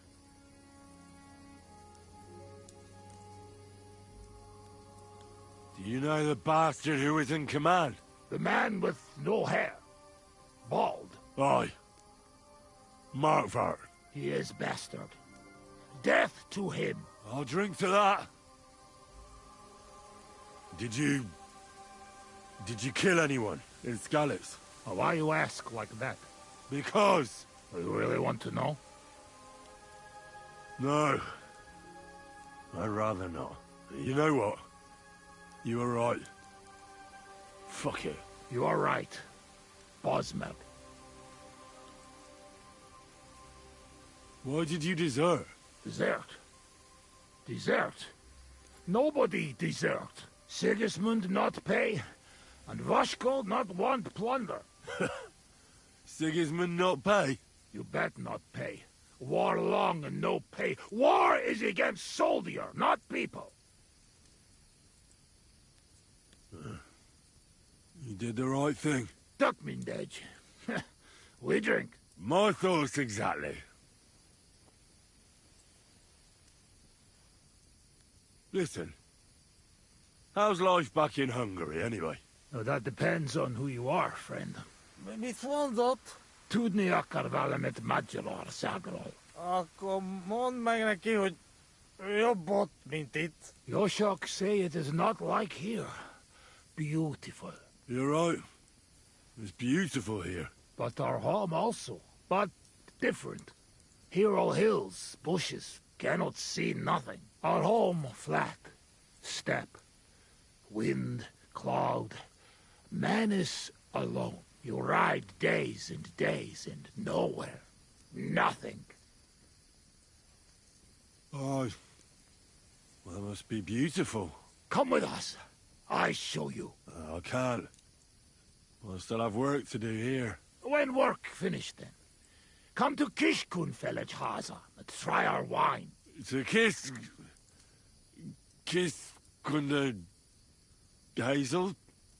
Do you know the bastard who was in command? The man with no hair. Bald. Aye. Markvart. He is bastard. Death to him. I'll drink to that. Did you kill anyone in Skalitz? Why you ask like that? Because. You really want to know? No. I'd rather not. You know what? You were right. Fuck it. You are right. Bosmel. Why did you desert? Desert? Desert? Nobody desert. Sigismund not pay, and Vashko not want plunder. Sigismund not pay? You bet not pay. War long and no pay. War is against soldier, not people. You did the right thing. Duck mindej. We drink. My thoughts exactly. Listen, how's life back in Hungary, anyway? Now that depends on who you are, friend. Mit mondott? Tudni akar valamit magyar országról. Akkor mondd meg neki, hogy jobb ott, mint itt. Yoshok say it is not like here. Beautiful. You're right. It's beautiful here. But our home also. But different. Here all hills, bushes, cannot see nothing. Our home flat. Steppe. Wind, cloud. Man is alone. You ride days and nowhere. Nothing. Oh, well, that must be beautiful. Come with us. I show you. I can't. I still have work to do here. When work finished then. Come to Kishkunfellage Haza and try our wine. To kiss Kunde Hazel?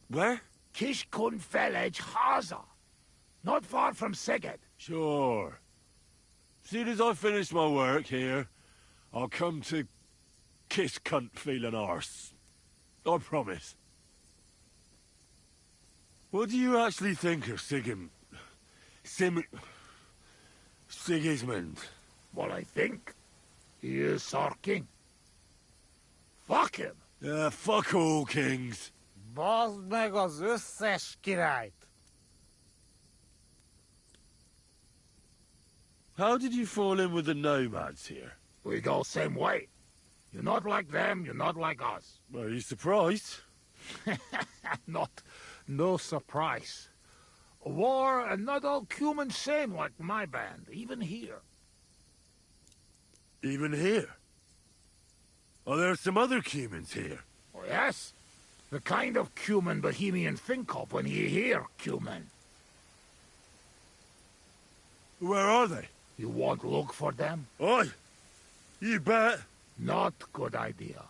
Where? Kishkunfellage Haza. Not far from Szeged. Sure. Soon as I finish my work here, I'll come to kiss cunt feeling arse. I promise. What do you actually think of Sigismund? Well, I think he is our king. Fuck him. Yeah, fuck all kings. Bazd meg az összes királyt. How did you fall in with the nomads here? We go same way. You're not like them, you're not like us. Are you surprised? No surprise. War and not all humans same like my band, even here. Even here? Are there some other humans here? Oh, yes. The kind of human Bohemian think of when you hear human. Where are they? You won't look for them? Oi! You bet. Not good idea.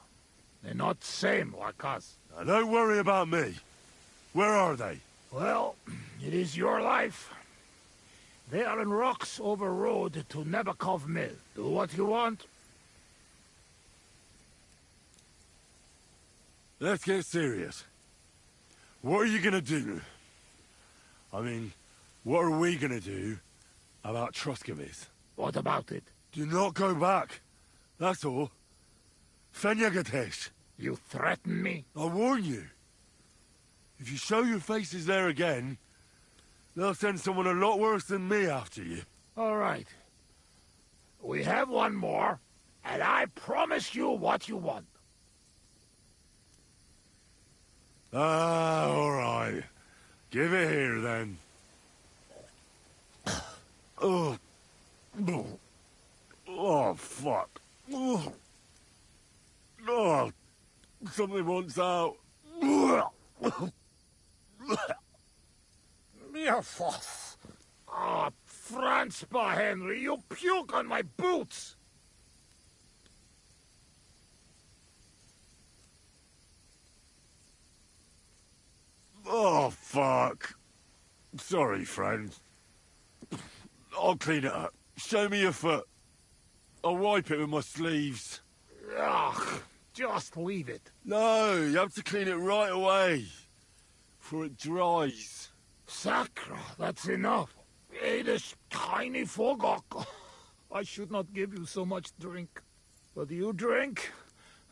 They're not same like us. Now, don't worry about me. Where are they? Well, it is your life. They are in rocks over road to Nebakov Mill. Do what you want. Let's get serious. What are you gonna do? I mean, what are we gonna do about Troskovitz? What about it? Do not go back. That's all. Fenyagatesh. You threaten me? I warn you. If you show your faces there again, they'll send someone a lot worse than me after you. All right. We have one more, and I promise you what you want. Ah, all right. Give it here, then. Oh. Oh, fuck. Oh. Oh. Something wants out. Ah, Franzpa, Henry, you puke on my boots! Oh, fuck. Sorry, friend. I'll clean it up. Show me your foot. I'll wipe it with my sleeves. Ugh, just leave it. No, you have to clean it right away. Before it dries. Sakra, that's enough. It is tiny fogok. I should not give you so much drink. But you drink,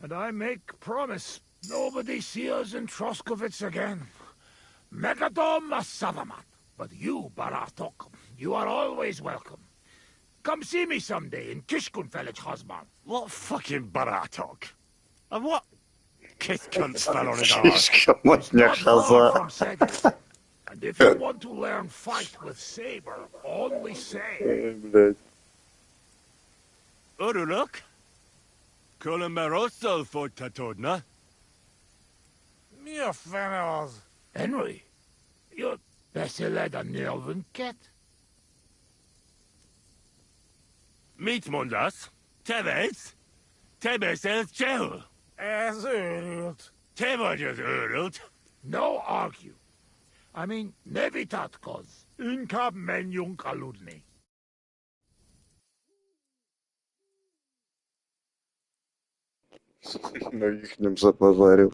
and I make promise. Nobody see us in Troskovitz again. Megadom Savamat. But you, Baratok, you are always welcome. Come see me someday in Kishkunfellage Hosman. What fucking Baratok? And what kiss cunts fell on his arse? Not far from Szeged. And if you want to learn fight with saber, only say. Uruluk? Columeroso folytatódna? Mi a fene az? Henry, jött, beszéled a nyelvünket? Mit mondasz? Te vagy? Te beszélsz csehül? Ez őrült. Te vagy az őrült. No argue. I mean, ne vitatkozz. Inkább menjünk aludni. Многих нем запозарил.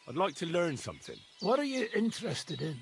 I'd like to learn something. What are you interested in?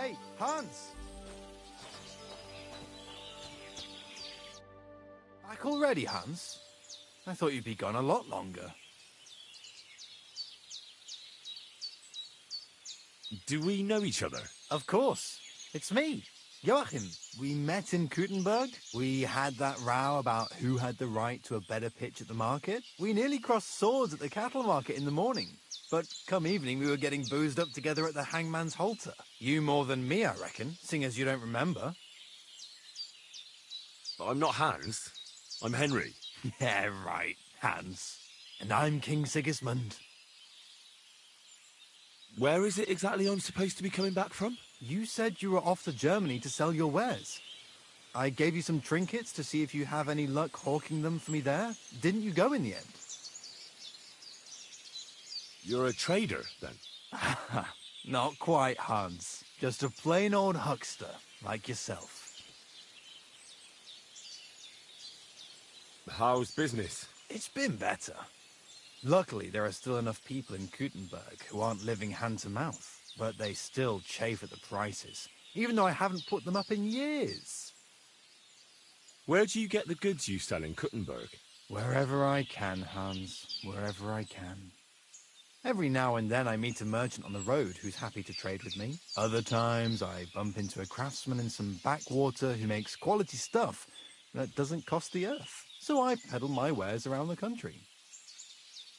Hey, Hans! Back already, Hans? I thought you'd be gone a lot longer. Do we know each other? Of course. It's me, Joachim. We met in Kuttenberg. We had that row about who had the right to a better pitch at the market. We nearly crossed swords at the cattle market in the morning. But come evening, we were getting boozed up together at the hangman's halter. You more than me, I reckon, seeing as you don't remember. I'm not Hans. I'm Henry. Yeah, right, Hans. And I'm King Sigismund. Where is it exactly I'm supposed to be coming back from? You said you were off to Germany to sell your wares. I gave you some trinkets to see if you have any luck hawking them for me there. Didn't you go in the end? You're a trader, then? Not quite, Hans. Just a plain old huckster, like yourself. How's business? It's been better. Luckily, there are still enough people in Kuttenberg who aren't living hand to mouth, but they still chafe at the prices, even though I haven't put them up in years. Where do you get the goods you sell in Kuttenberg? Wherever I can, Hans. Wherever I can. Every now and then I meet a merchant on the road who's happy to trade with me. Other times I bump into a craftsman in some backwater who makes quality stuff that doesn't cost the earth. So I peddle my wares around the country.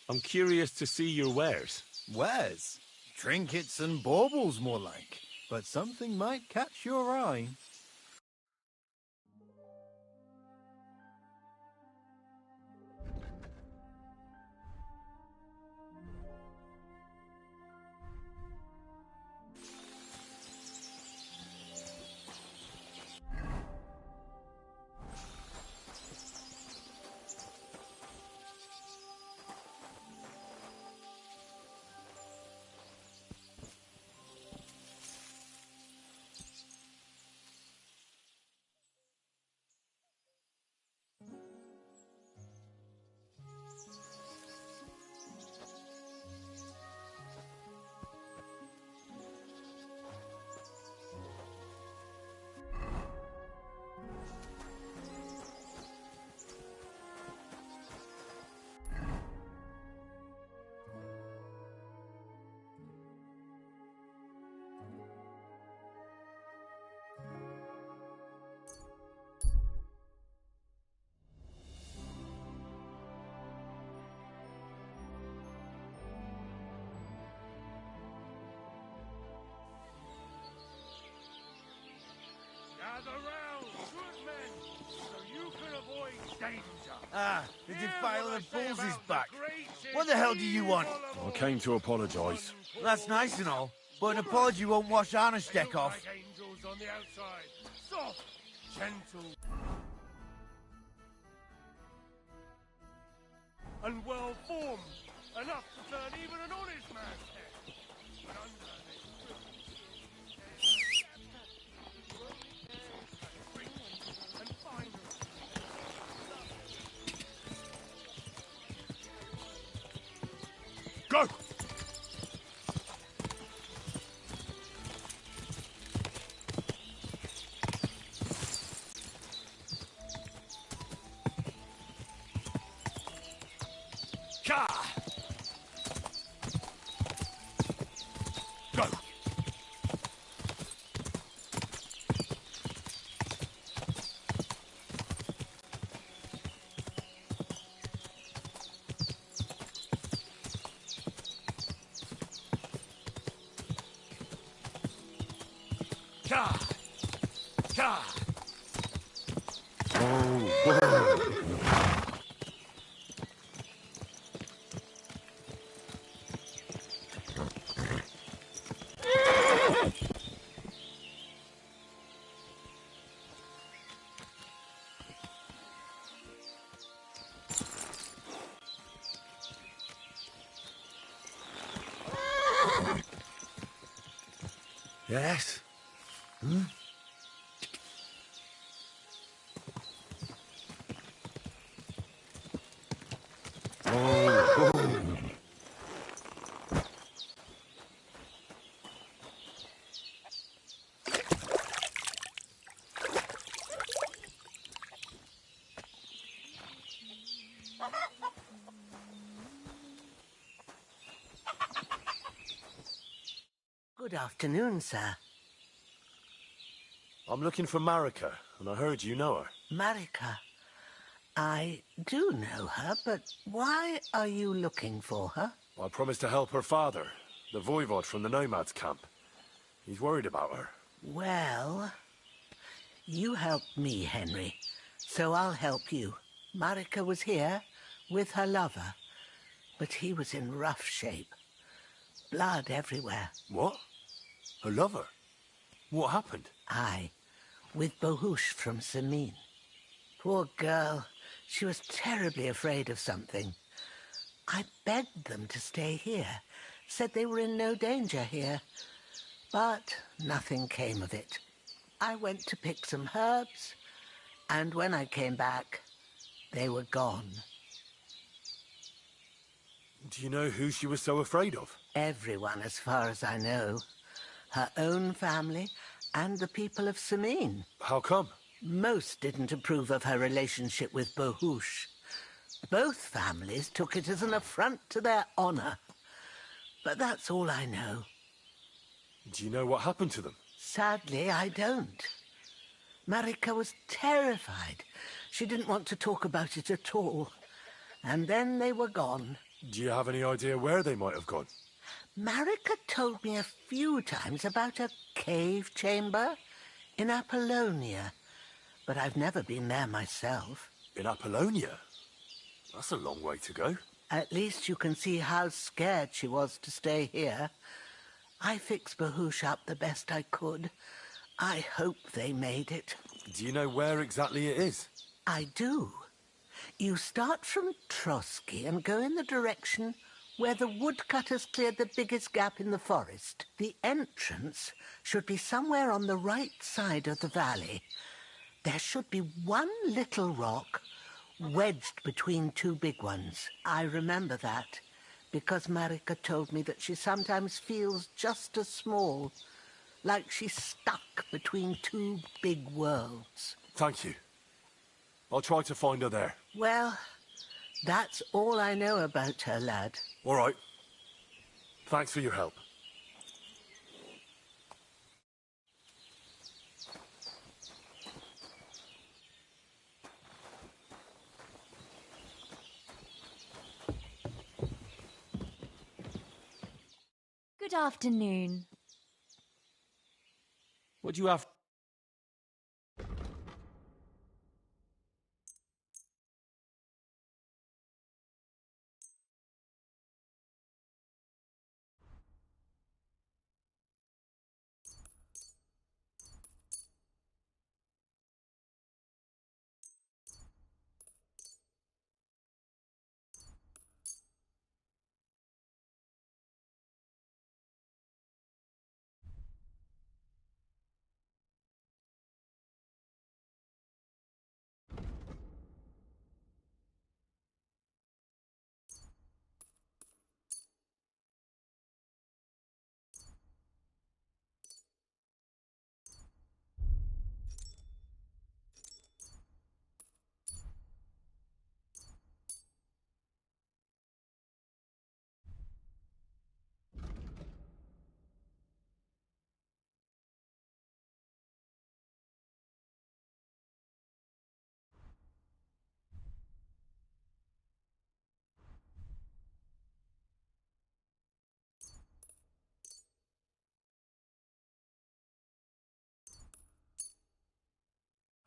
I'm curious to see your wares. Wares? Trinkets and baubles, more like. But something might catch your eye. Gather round, good men, so you can avoid danger. Ah, the defiler of bulls is back. What the hell do you want? I came to apologise. That's nice and all, but an apology won't wash Arnesteck off. Like angels on the outside, soft, gentle, and well formed, enough to turn even an honest man's head. But under Go! Ka! Go! Ka! Ka! Yes? Good afternoon, sir. I'm looking for Marika, and I heard you know her. Marika. I do know her, but why are you looking for her? I promised to help her father, the voivod from the nomads camp. He's worried about her. Well, you helped me, Henry, so I'll help you. Marika was here with her lover, but he was in rough shape. Blood everywhere. What? Her lover? What happened? Aye, with Bohush from Samin. Poor girl. She was terribly afraid of something. I begged them to stay here, said they were in no danger here. But nothing came of it. I went to pick some herbs, and when I came back, they were gone. Do you know who she was so afraid of? Everyone, as far as I know. Her own family and the people of Samin. How come? Most didn't approve of her relationship with Bohush. Both families took it as an affront to their honor. But that's all I know. Do you know what happened to them? Sadly, I don't. Marika was terrified. She didn't want to talk about it at all. And then they were gone. Do you have any idea where they might have gone? Marika told me a few times about a cave chamber in Apollonia. But I've never been there myself. In Apollonia? That's a long way to go. At least you can see how scared she was to stay here. I fixed Bohush up the best I could. I hope they made it. Do you know where exactly it is? I do. You start from Trotsky and go in the direction where the woodcutters cleared the biggest gap in the forest. The entrance should be somewhere on the right side of the valley. There should be one little rock wedged between two big ones. I remember that because Marika told me that she sometimes feels just as small, like she's stuck between two big worlds. Thank you. I'll try to find her there. Well, that's all I know about her, lad. All right. Thanks for your help. Good afternoon. What do you have?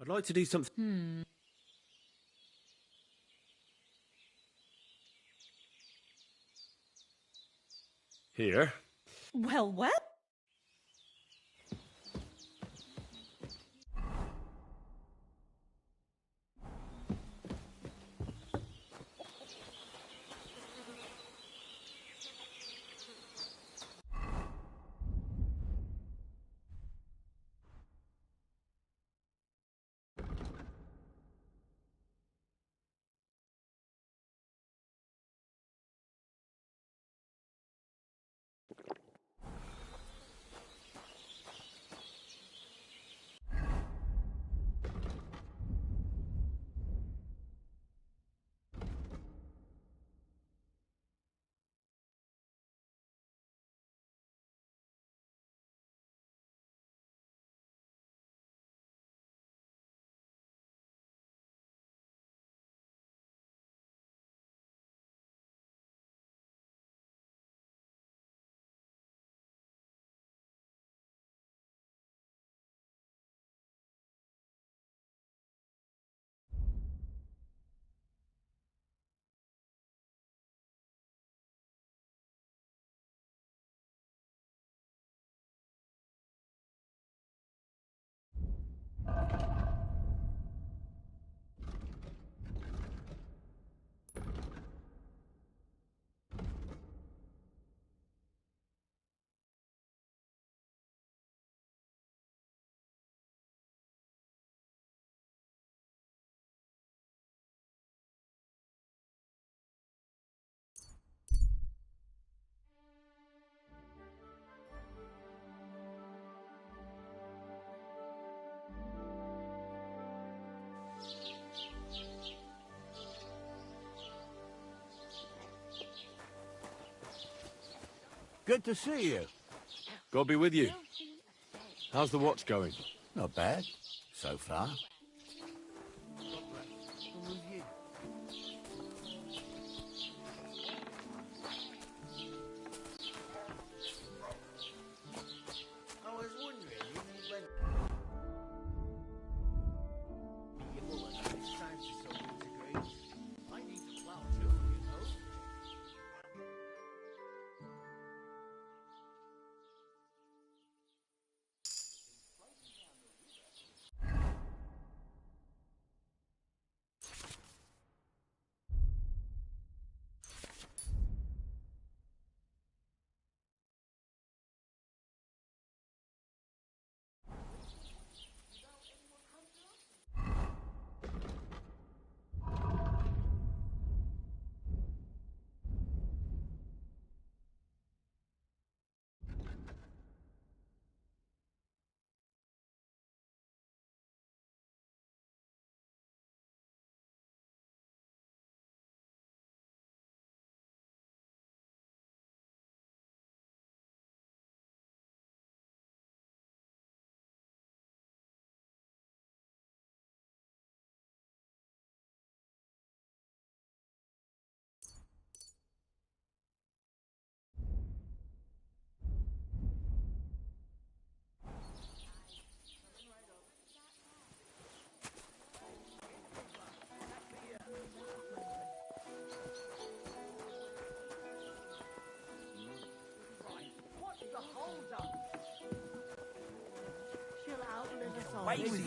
I'd like to do something. Here. Well, well. Good to see you. God be with you. How's the watch going? Not bad, so far.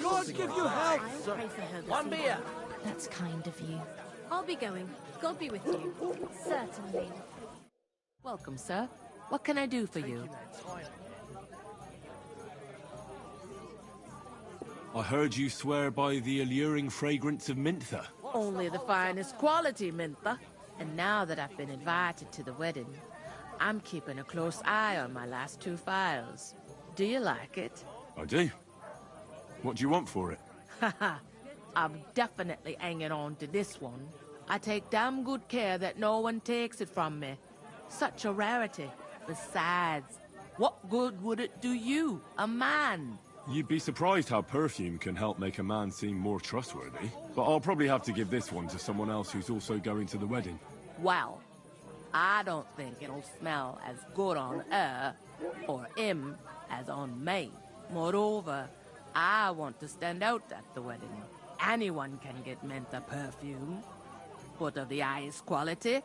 God give you health! One beer! That's kind of you. I'll be going. God be with you. Certainly. Welcome, sir. What can I do for you? I heard you swear by the alluring fragrance of Mintha. Only the finest quality, Mintha. And now that I've been invited to the wedding, I'm keeping a close eye on my last 2 files. Do you like it? I do. What do you want for it? Haha. I'm definitely hanging on to this one. I take damn good care that no one takes it from me. Such a rarity. Besides, what good would it do you, a man? You'd be surprised how perfume can help make a man seem more trustworthy. But I'll probably have to give this one to someone else who's also going to the wedding. Well, I don't think it'll smell as good on her or him as on me. Moreover, I want to stand out at the wedding. Anyone can get Mintha perfume, but of the highest quality,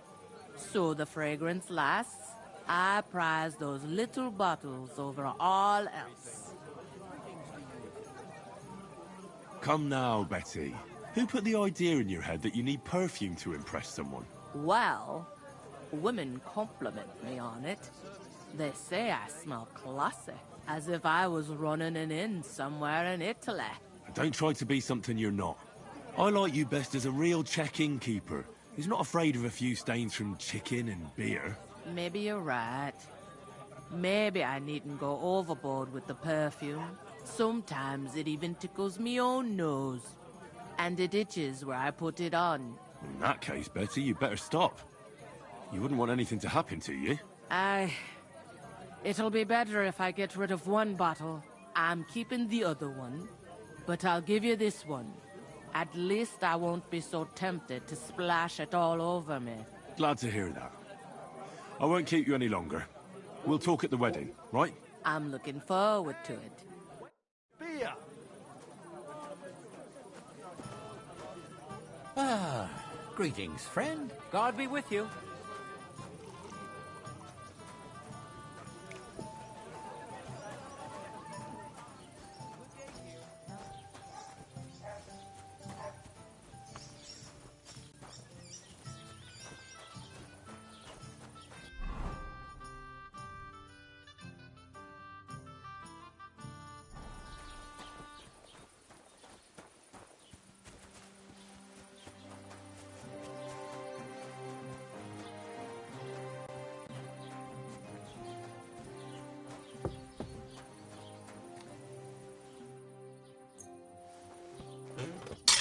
so the fragrance lasts. I prize those little bottles over all else. Come now, Betty. Who put the idea in your head that you need perfume to impress someone? Well, women compliment me on it. They say I smell classy, as if I was running an inn somewhere in Italy. Don't try to be something you're not. I like you best as a real check-in keeper, who's not afraid of a few stains from chicken and beer. Maybe you're right. Maybe I needn't go overboard with the perfume. Sometimes it even tickles me own nose. And it itches where I put it on. In that case, Betty, you better stop. You wouldn't want anything to happen to you. It'll be better if I get rid of one bottle. I'm keeping the other one. But I'll give you this one. At least I won't be so tempted to splash it all over me. Glad to hear that. I won't keep you any longer. We'll talk at the wedding, right? I'm looking forward to it. Beer! Ah, greetings, friend. God be with you.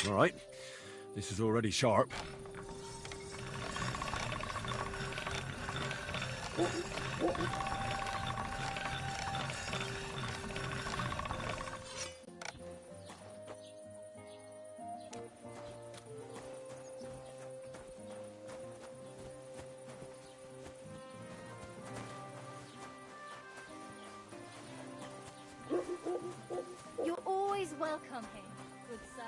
All right. This is already sharp. Welcome here, good sir.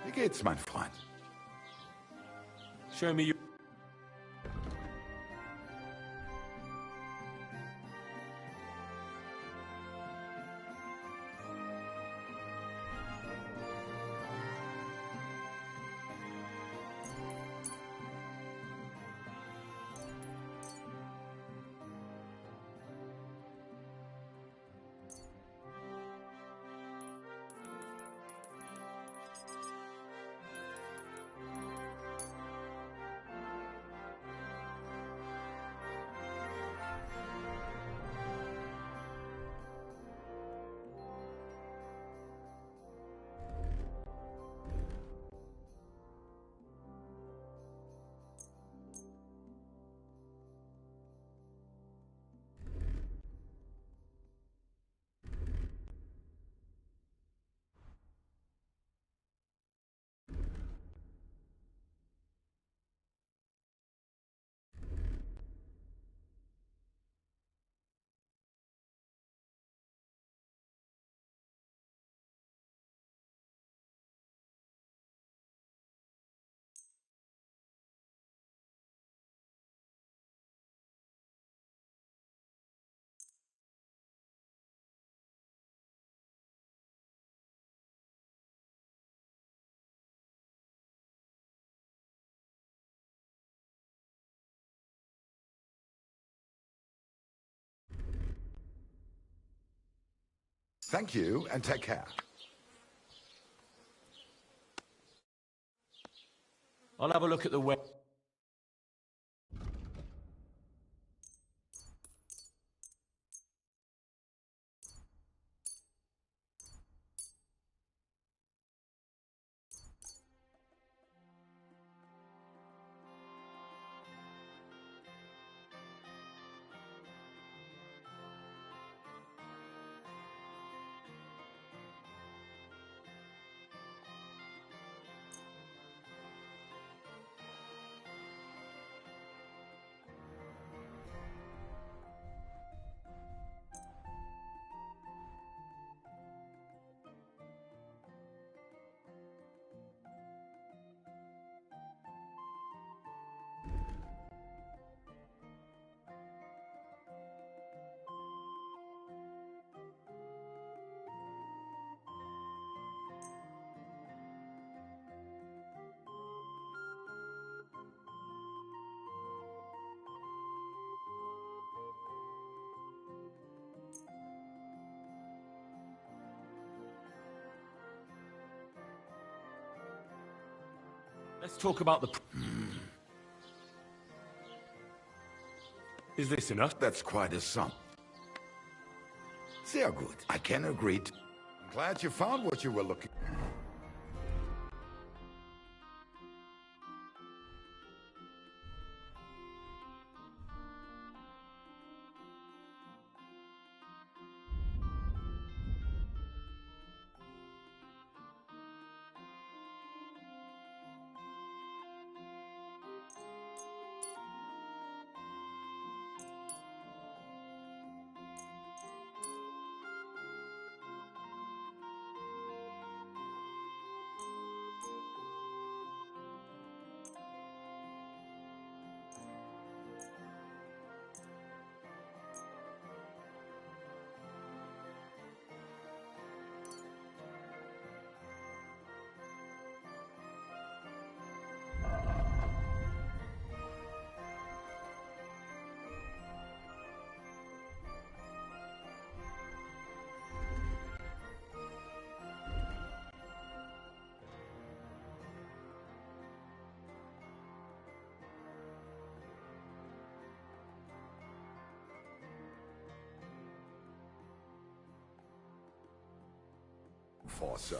Wie geht's, mein Freund? Show me your... Thank you, and take care. I'll have a look at the web. Let's talk about the... Is this enough? That's quite a sum. Sehr gut. I can agree. I'm glad you found what you were looking for. Enforcer.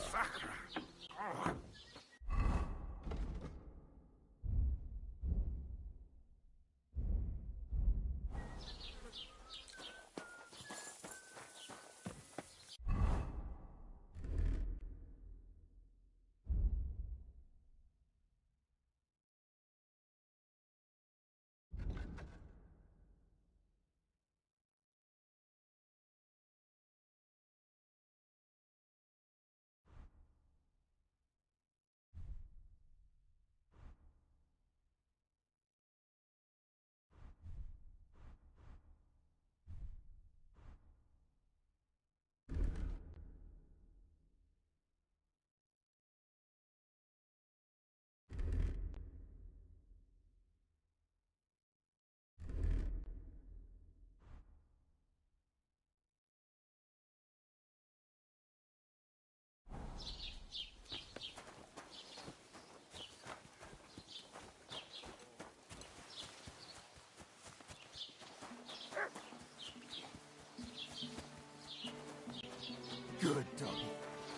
Good doggy.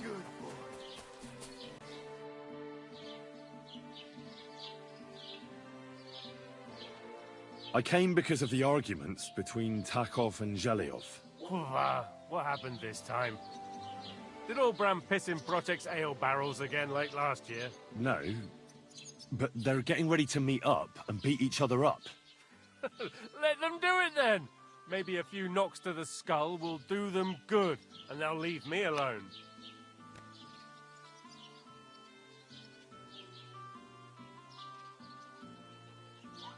Good boy. I came because of the arguments between Takov and Zhelyov. What happened this time? Did old Bram piss in Project's ale barrels again like last year? No, but they're getting ready to meet up and beat each other up. Let them do it then! Maybe a few knocks to the skull will do them good, and they'll leave me alone.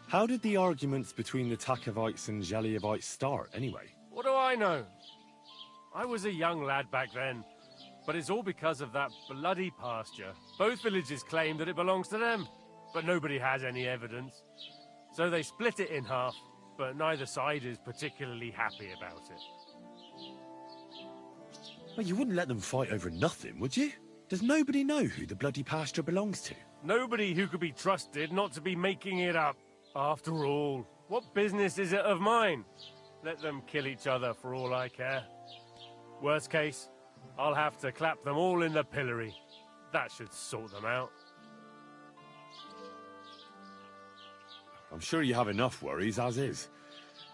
How did the arguments between the Takovites and Zhelyevites start, anyway? What do I know? I was a young lad back then, but it's all because of that bloody pasture. Both villages claim that it belongs to them, but nobody has any evidence. So they split it in half, but neither side is particularly happy about it. Well, you wouldn't let them fight over nothing, would you? Does nobody know who the bloody pasture belongs to? Nobody who could be trusted not to be making it up. After all, what business is it of mine? Let them kill each other for all I care. Worst case, I'll have to clap them all in the pillory. That should sort them out. I'm sure you have enough worries as is.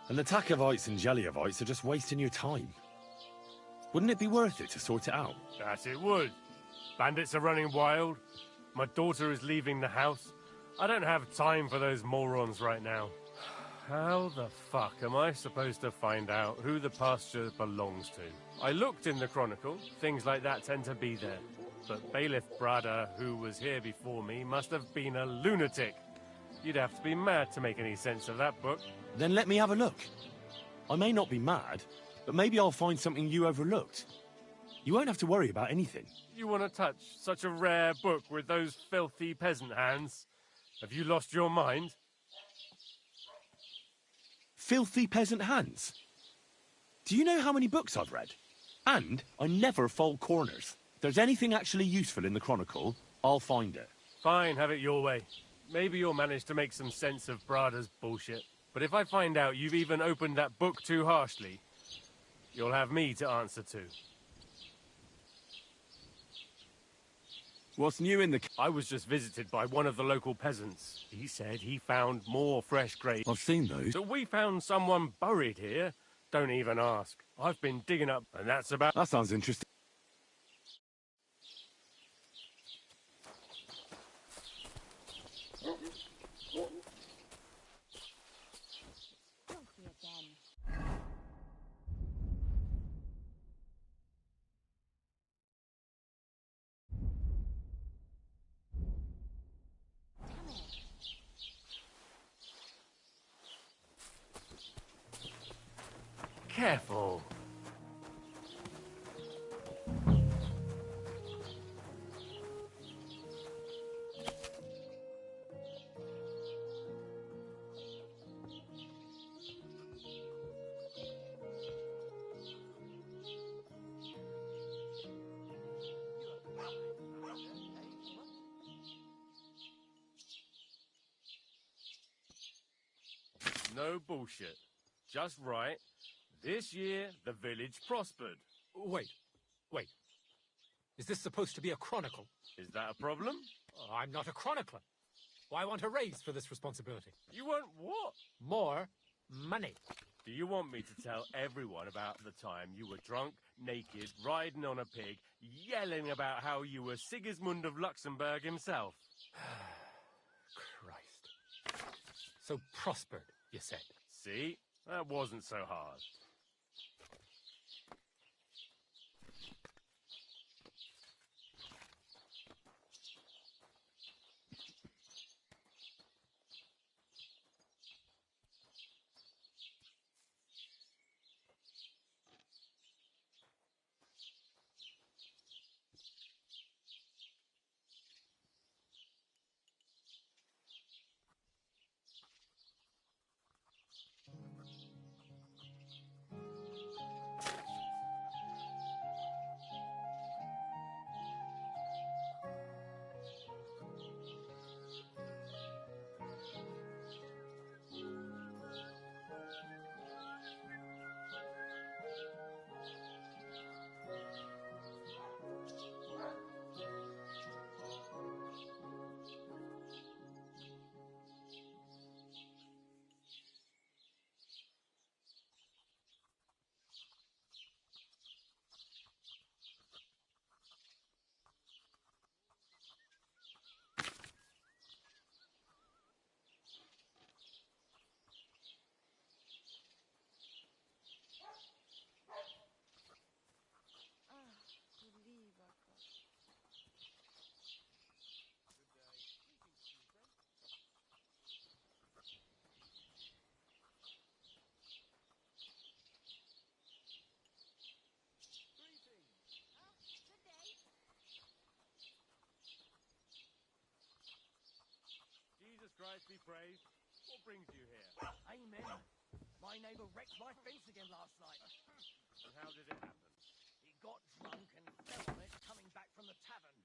And the Takovites and Zhelyevites are just wasting your time. Wouldn't it be worth it to sort it out? That it would. Bandits are running wild. My daughter is leaving the house. I don't have time for those morons right now. How the fuck am I supposed to find out who the pasture belongs to? I looked in the Chronicle. Things like that tend to be there. But Bailiff Brada, who was here before me, must have been a lunatic. You'd have to be mad to make any sense of that book. Then let me have a look. I may not be mad, but maybe I'll find something you overlooked. You won't have to worry about anything. You want to touch such a rare book with those filthy peasant hands? Have you lost your mind? Filthy peasant hands? Do you know how many books I've read? And I never fold corners. If there's anything actually useful in the Chronicle, I'll find it. Fine, have it your way. Maybe you'll manage to make some sense of Brada's bullshit. But if I find out you've even opened that book too harshly, you'll have me to answer to. What's new in the... I was just visited by one of the local peasants. He said he found more fresh graves. I've seen those. So we found someone buried here. Don't even ask. I've been digging up, and that's about... That sounds interesting. Careful. No bullshit. Just right. This year, the village prospered. Wait. Is this supposed to be a chronicle? Is that a problem? Oh, I'm not a chronicler. Well, I want a raise for this responsibility. You want what? More money. Do you want me to tell everyone about the time you were drunk, naked, riding on a pig, yelling about how you were Sigismund of Luxembourg himself? Christ. So prospered, you said. See? That wasn't so hard. Jesus Christ be praised. What brings you here? Amen. My neighbour wrecked my fence again last night. And how did it happen? He got drunk and fell on it coming back from the tavern.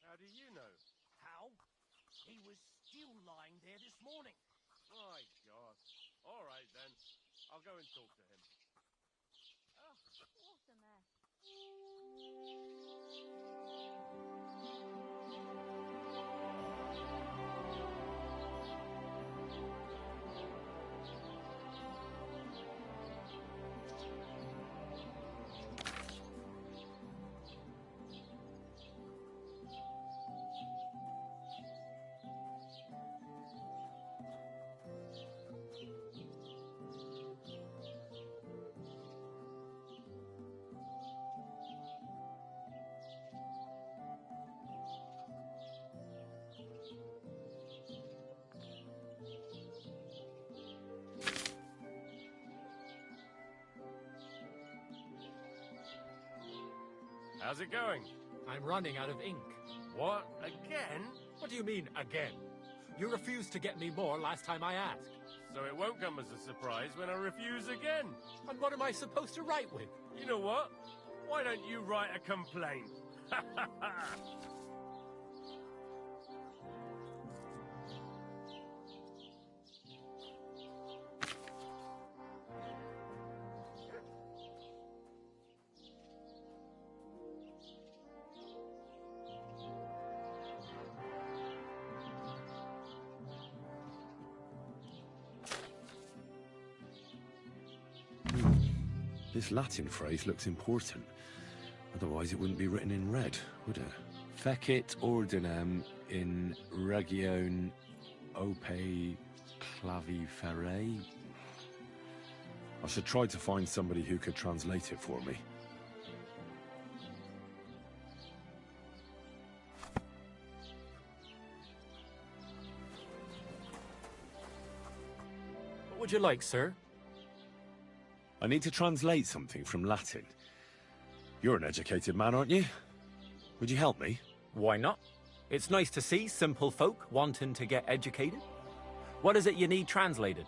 How do you know? How? He was still lying there this morning. My God. All right, then. I'll go and talk to him. Oh, what a mess. How's it going? I'm running out of ink. What? Again? What do you mean, again? You refused to get me more last time I asked. So it won't come as a surprise when I refuse again. And what am I supposed to write with? You know what? Why don't you write a complaint? Ha ha ha! This Latin phrase looks important. Otherwise it wouldn't be written in red, would it? Fecit ordinem in region ope claviferae. I should try to find somebody who could translate it for me. What would you like, sir? I need to translate something from Latin. You're an educated man, aren't you? Would you help me? Why not? It's nice to see simple folk wanting to get educated. What is it you need translated?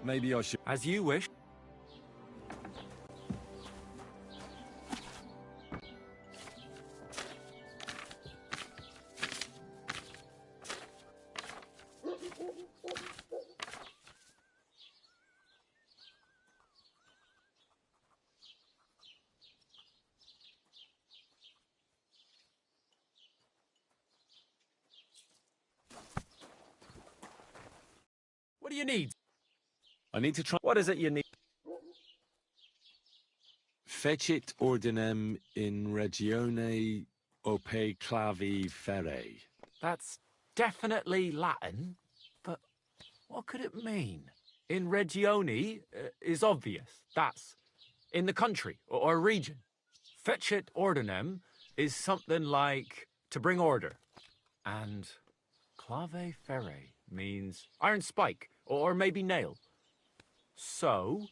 Maybe I should... As you wish. do you need? I need to try... What is it you need? Fecit ordinem in regione ope clavi ferre. That's definitely Latin, but what could it mean? In regione is obvious. That's in the country or region. Fecit ordinem is something like to bring order. And clave ferre means iron spike or maybe nail. So,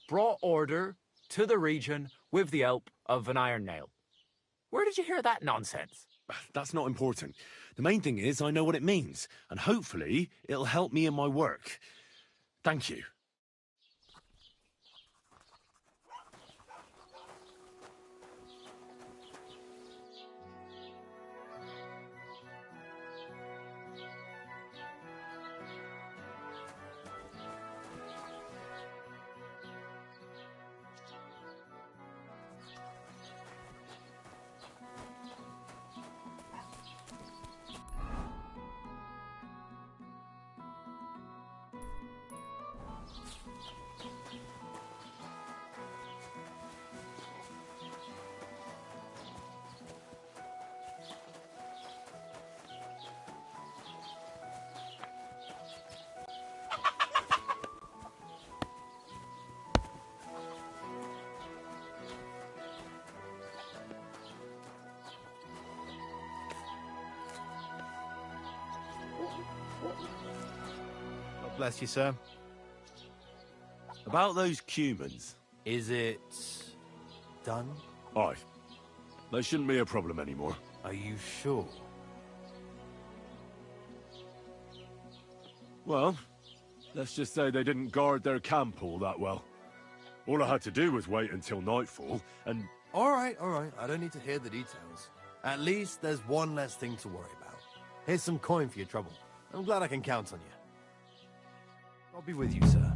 brought order to the region with the help of an iron nail. Where did you hear that nonsense? That's not important. The main thing is I know what it means, and hopefully it'll help me in my work. Thank you. God bless you, sir. About those Cumans. Is it... done? Aye. They shouldn't be a problem anymore. Are you sure? Well, let's just say they didn't guard their camp all that well. All I had to do was wait until nightfall, and... All right. I don't need to hear the details. At least there's one less thing to worry about. Here's some coin for your trouble. I'm glad I can count on you. I'll be with you, sir.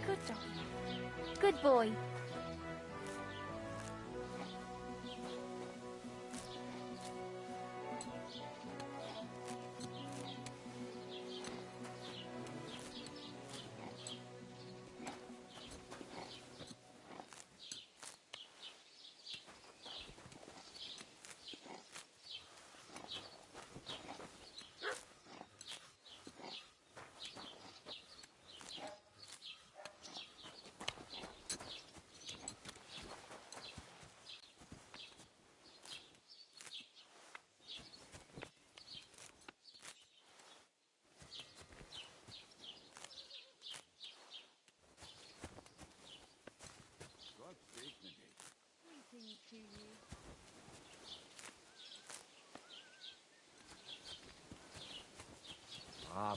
Good dog. Good boy. Greetings to you.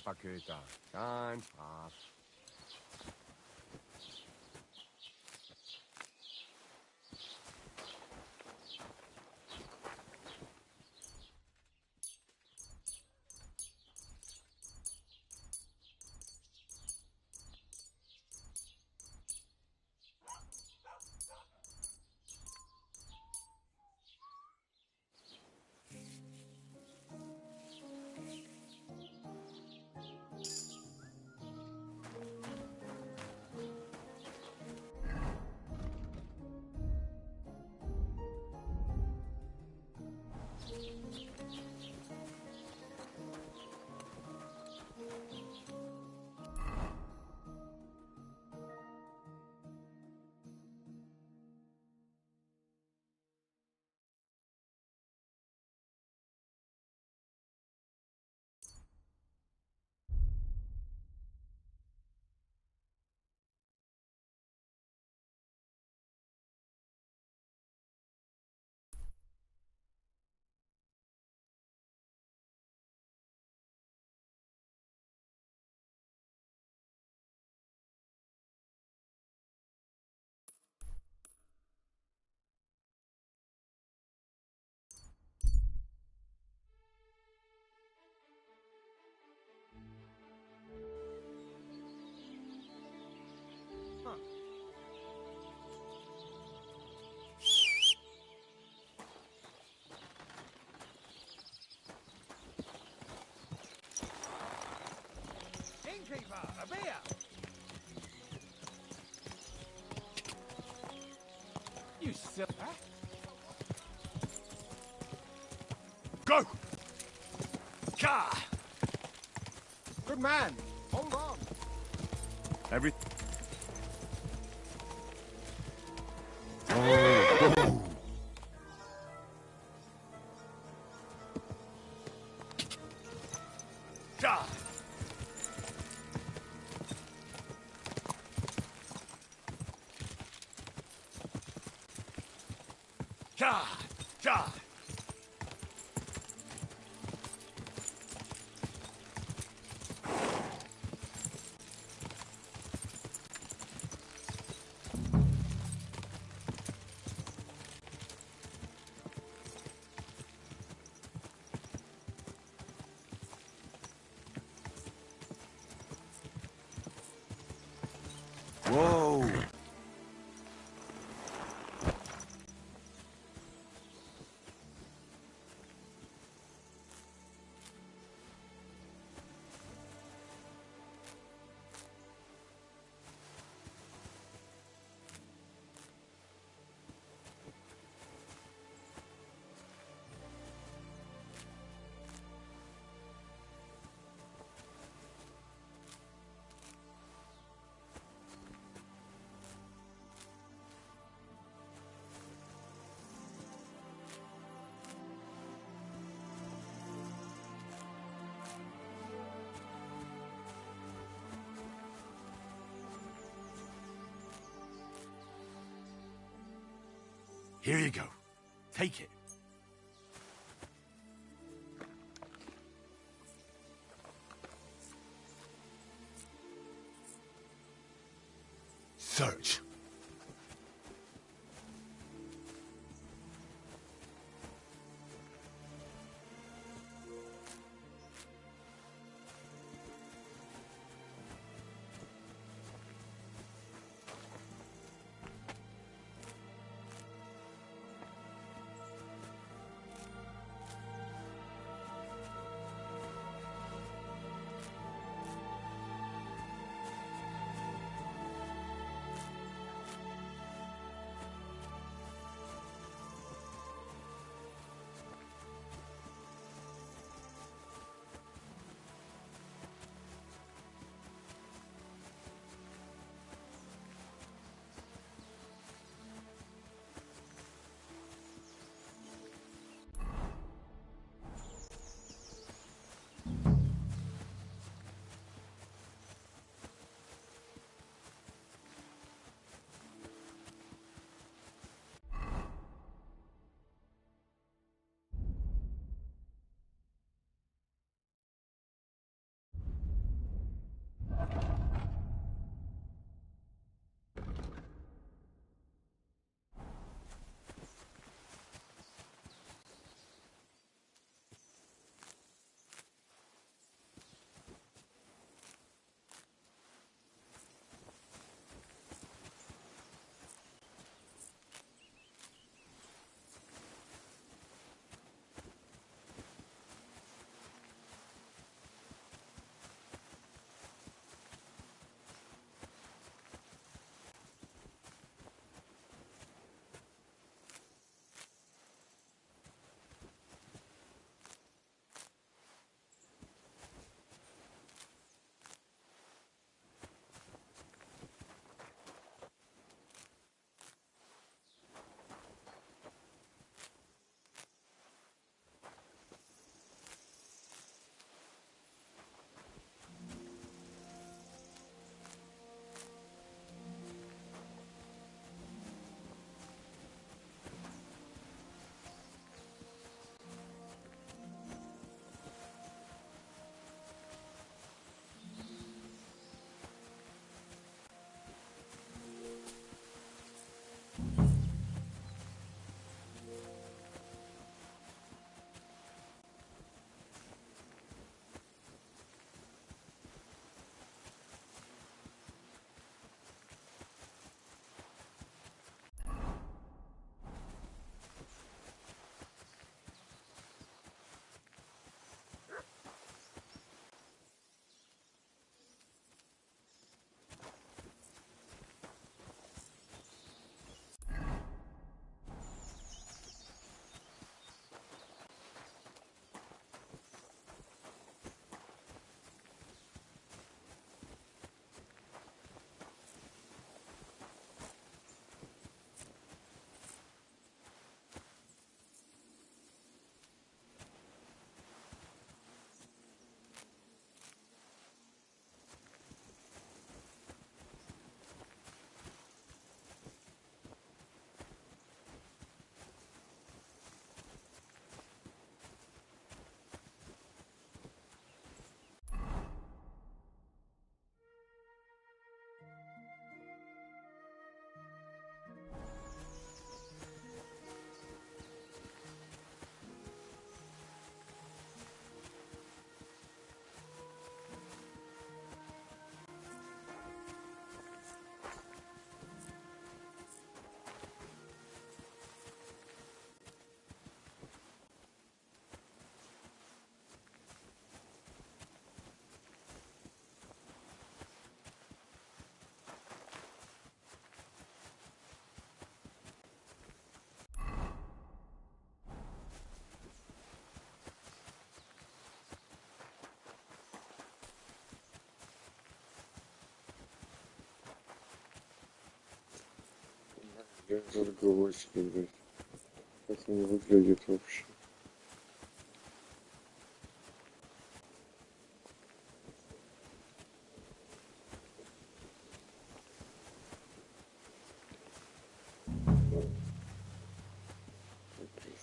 Pakuta. Kind path. yourself. Go! Ka! Good man. Hold on. Every... Ka! Ka! Ka! Whoa! Here you go. Take it. Search. Разговорчики, блядь. Как они выглядят вообще?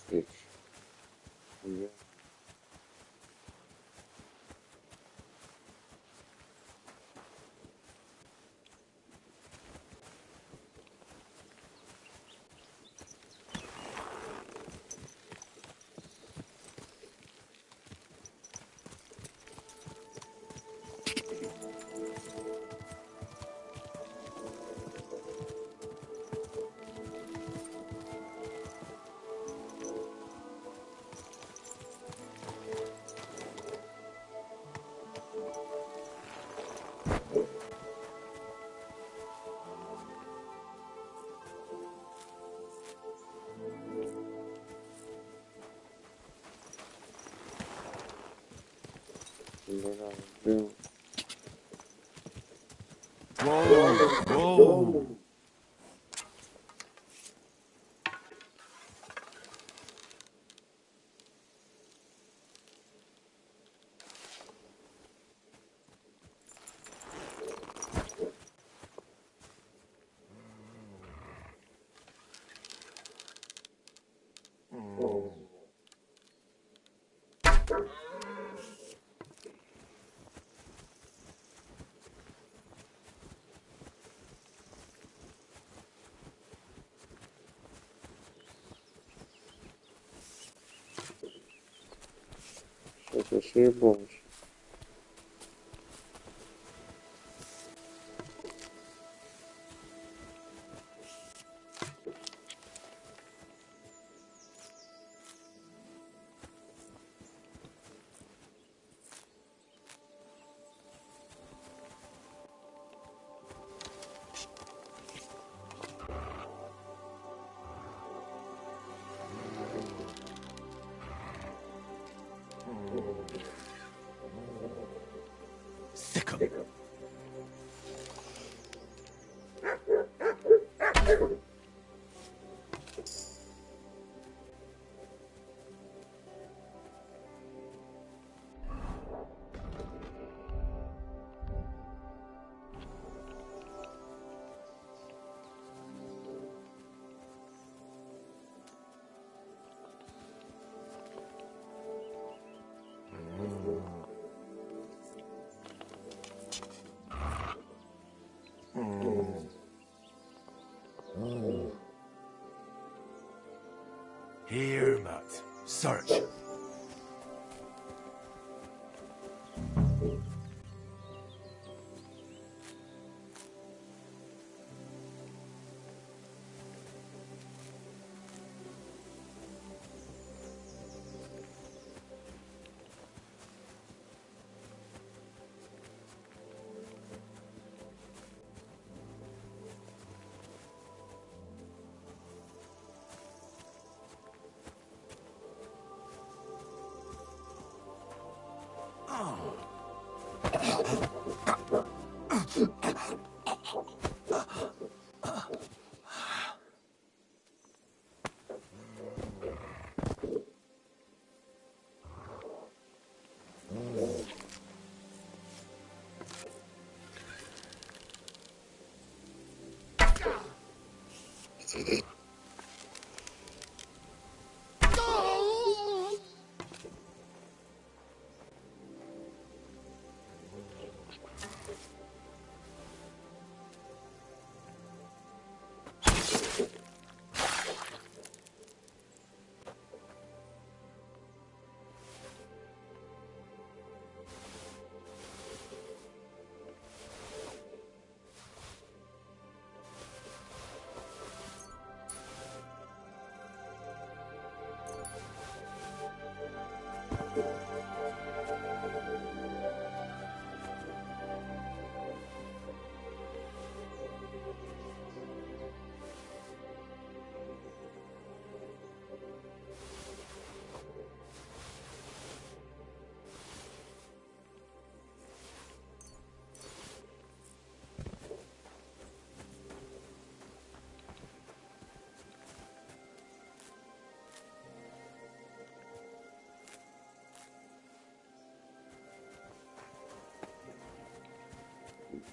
Пиздец. Я... Whoa! Whoa! Сейчас я съебалась. Sick 'em. Here, Matt. Search.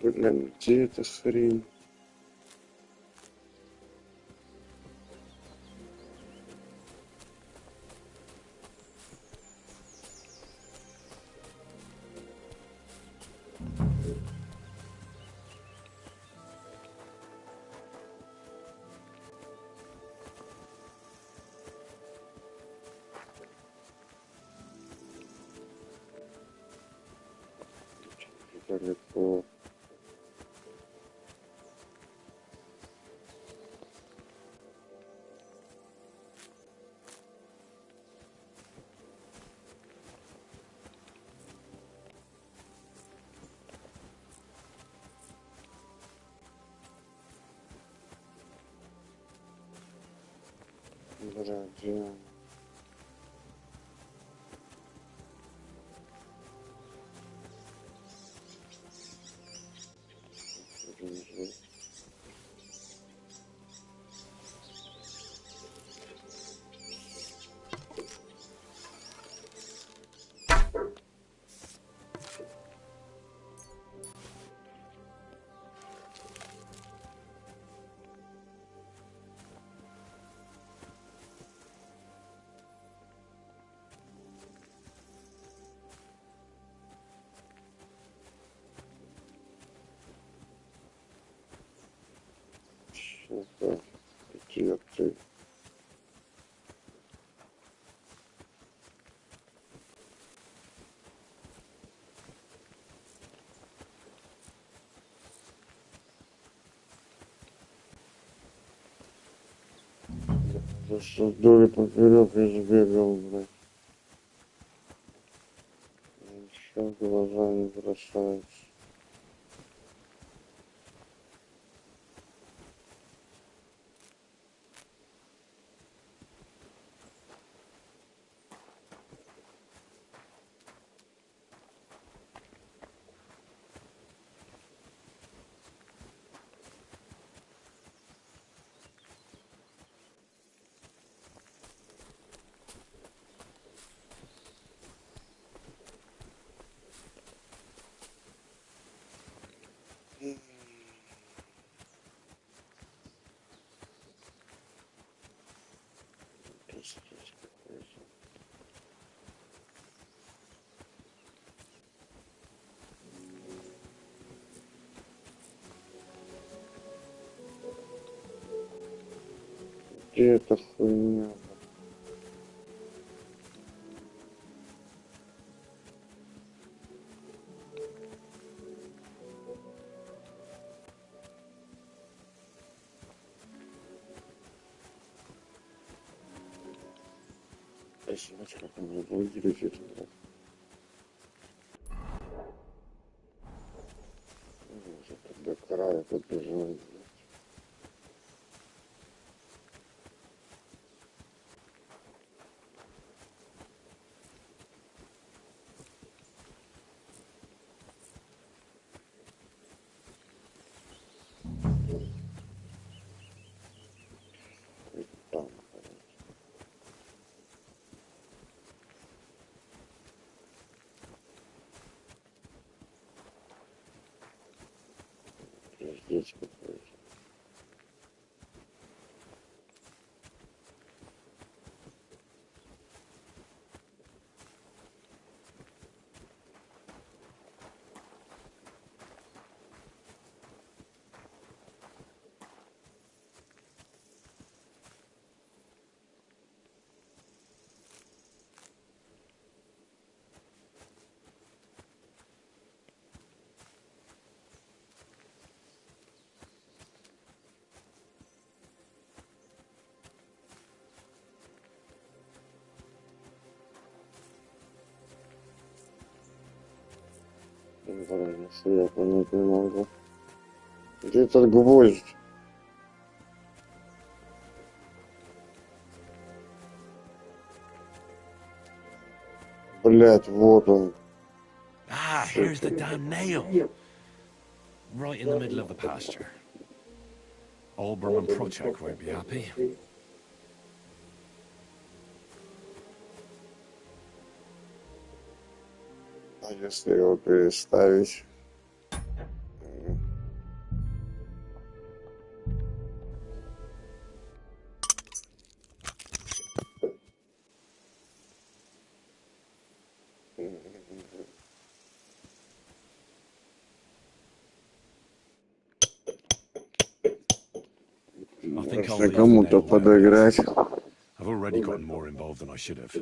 Блин, где эта хрень? Далеко. Бля, где он? Лежит. Что-то какие-то. За что вдоль и поперек избегал, блядь. Ничего в глаза не бросается. Где эта хуйня? Посмотри, как она выглядит, блядь. Уже до края побежал, блядь. И там, блядь. Здесь какой-то. Блин, я понять не могу. Где этот гвоздь? Блять, вот он. Ah, here's the damn nail. Right in the middle of the pasture. Olbram and Prochak won't be happy. А если его переставить? I think I'll Если leave кому-то for now, where it is. подыграть. I've already gotten more involved than I should have.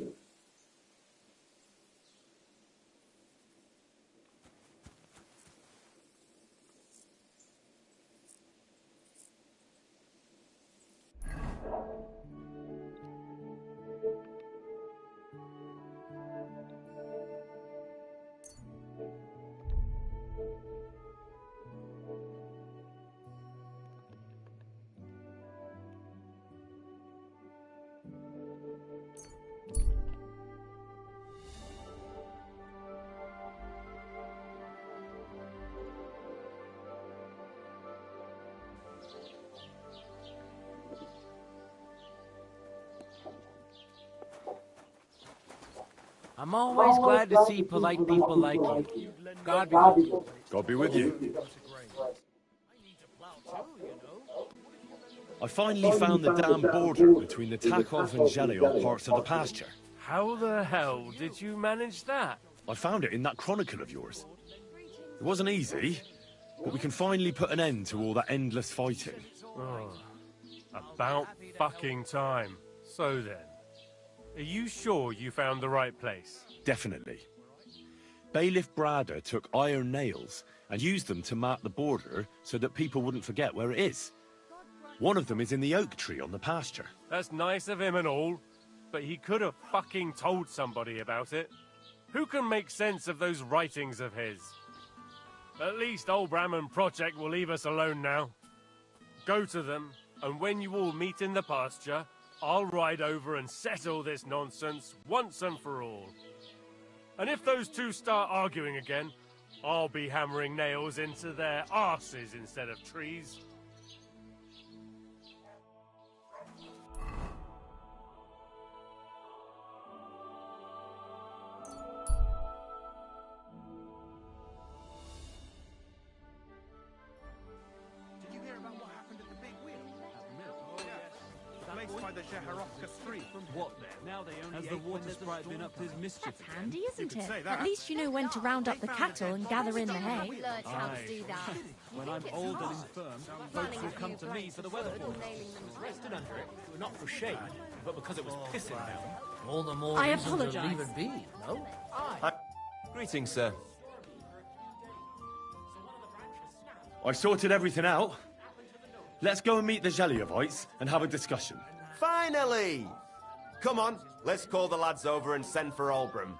I'm always glad to see polite people like you. God be with you. God be with you. I finally found the damn border between the Takhov and Zhelyov parts of the pasture. How the hell did you manage that? I found it in that chronicle of yours. It wasn't easy, but we can finally put an end to all that endless fighting. Oh, about fucking time. So then, are you sure you found the right place? Definitely. Bailiff Brada took iron nails and used them to mark the border so that people wouldn't forget where it is. One of them is in the oak tree on the pasture. That's nice of him and all, but he could have fucking told somebody about it. Who can make sense of those writings of his? At least old Brahman Project will leave us alone now. Go to them, and when you all meet in the pasture, I'll ride over and settle this nonsense once and for all. And if those two start arguing again, I'll be hammering nails into their arses instead of trees. Did you hear about what happened at the big wheel? Oh, yes. The place by the Zeharovka Street. What then? Now they only Has the water sprite been up to his mischief That's handy, You isn't could it? say that. At least you know when to round up the cattle and gather in the hay. Learned how to do that. When I'm old and infirm, folks will come to me for the weather forecast. Rested under it, Not for shade, but because it was pissing down. all the more I reason to apologise. leave it be, no? Greetings, sir. I sorted everything out. Let's go and meet the Zhelyevites and have a discussion. Finally! Come on, let's call the lads over and send for Olbram.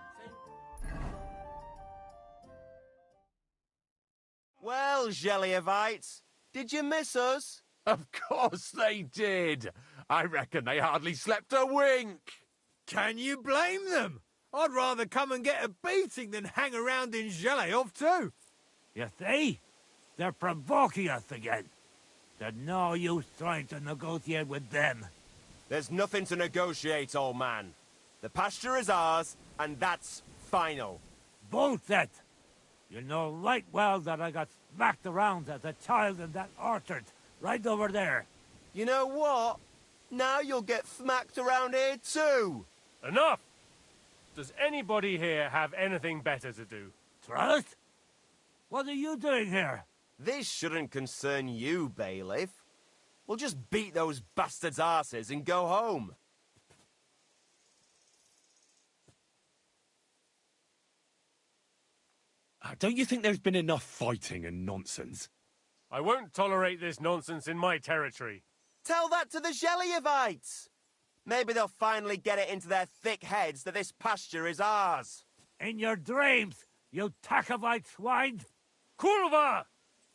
Well, Zhelyevites, did you miss us? Of course they did. I reckon they hardly slept a wink. Can you blame them? I'd rather come and get a beating than hang around in Zhelyov too. You see? They're provoking us again. There's no use trying to negotiate with them. There's nothing to negotiate, old man. The pasture is ours, and that's final. Bullshit! You know right well that I got smacked around as a child in that orchard, right over there. You know what? Now you'll get smacked around here too. Enough! Does anybody here have anything better to do? Trust? What are you doing here? This shouldn't concern you, bailiff. We'll just beat those bastards' arses and go home. Don't you think there's been enough fighting and nonsense? I won't tolerate this nonsense in my territory. Tell that to the Zhelyevites. Maybe they'll finally get it into their thick heads that this pasture is ours. In your dreams, you Takavite swine! Kurva!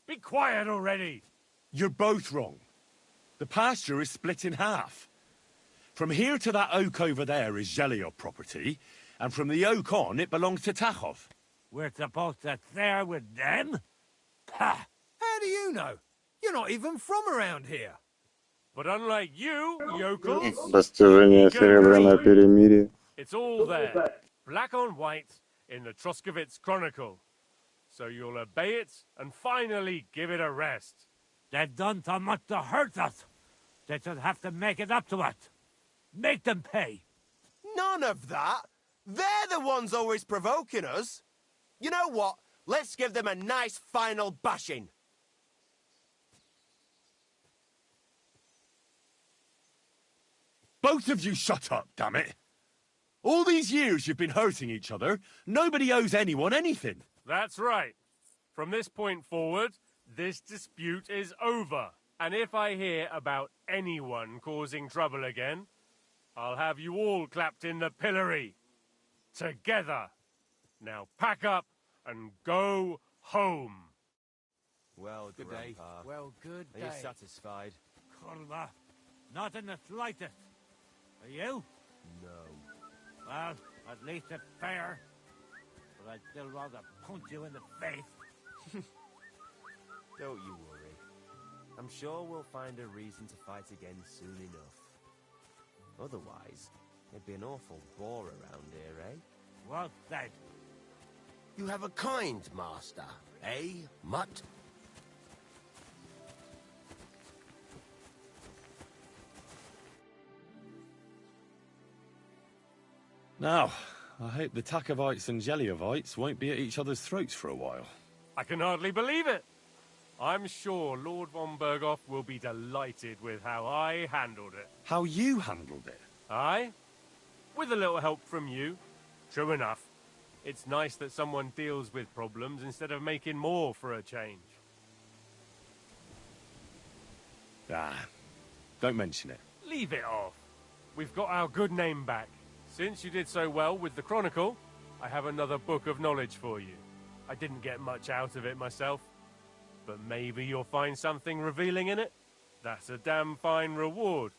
Be quiet already! You're both wrong. The pasture is split in half. From here to that oak over there is Zhelyov property, and from the oak on, it belongs to Takhov. We're supposed to share with them? Ha! How do you know? You're not even from around here. But unlike you, yokels, Достижение серебряного перемирия. it's all there, black on white, in the Troskovitz Chronicle. So you'll obey it and finally give it a rest. They've done so much to hurt us. They should have to make it up to us. Make them pay. None of that. They're the ones always provoking us. You know what? Let's give them a nice final bashing. Both of you shut up, damn it! All these years you've been hurting each other. Nobody owes anyone anything. That's right. From this point forward, this dispute is over. And if I hear about anyone causing trouble again, I'll have you all clapped in the pillory. Together. Now pack up and go home. Well, Good day. Grandpa. Well, good Are day. you satisfied? Kurva, not in the slightest. Are you? No. Well, at least it's fair. But I'd still rather punch you in the face. Don't you worry. I'm sure we'll find a reason to fight again soon enough. Otherwise, it'd be an awful bore around here, eh? Well said. You have a kind master, eh, Mutt? Now, I hope the Takovites and Jeliovites won't be at each other's throats for a while. I can hardly believe it. I'm sure Lord von Berghoff will be delighted with how I handled it. How you handled it? Aye? With a little help from you. True enough. It's nice that someone deals with problems instead of making more for a change. Ah, don't mention it. Leave it off. We've got our good name back. Since you did so well with the Chronicle, I have another book of knowledge for you. I didn't get much out of it myself, but maybe you'll find something revealing in it. That's a damn fine reward,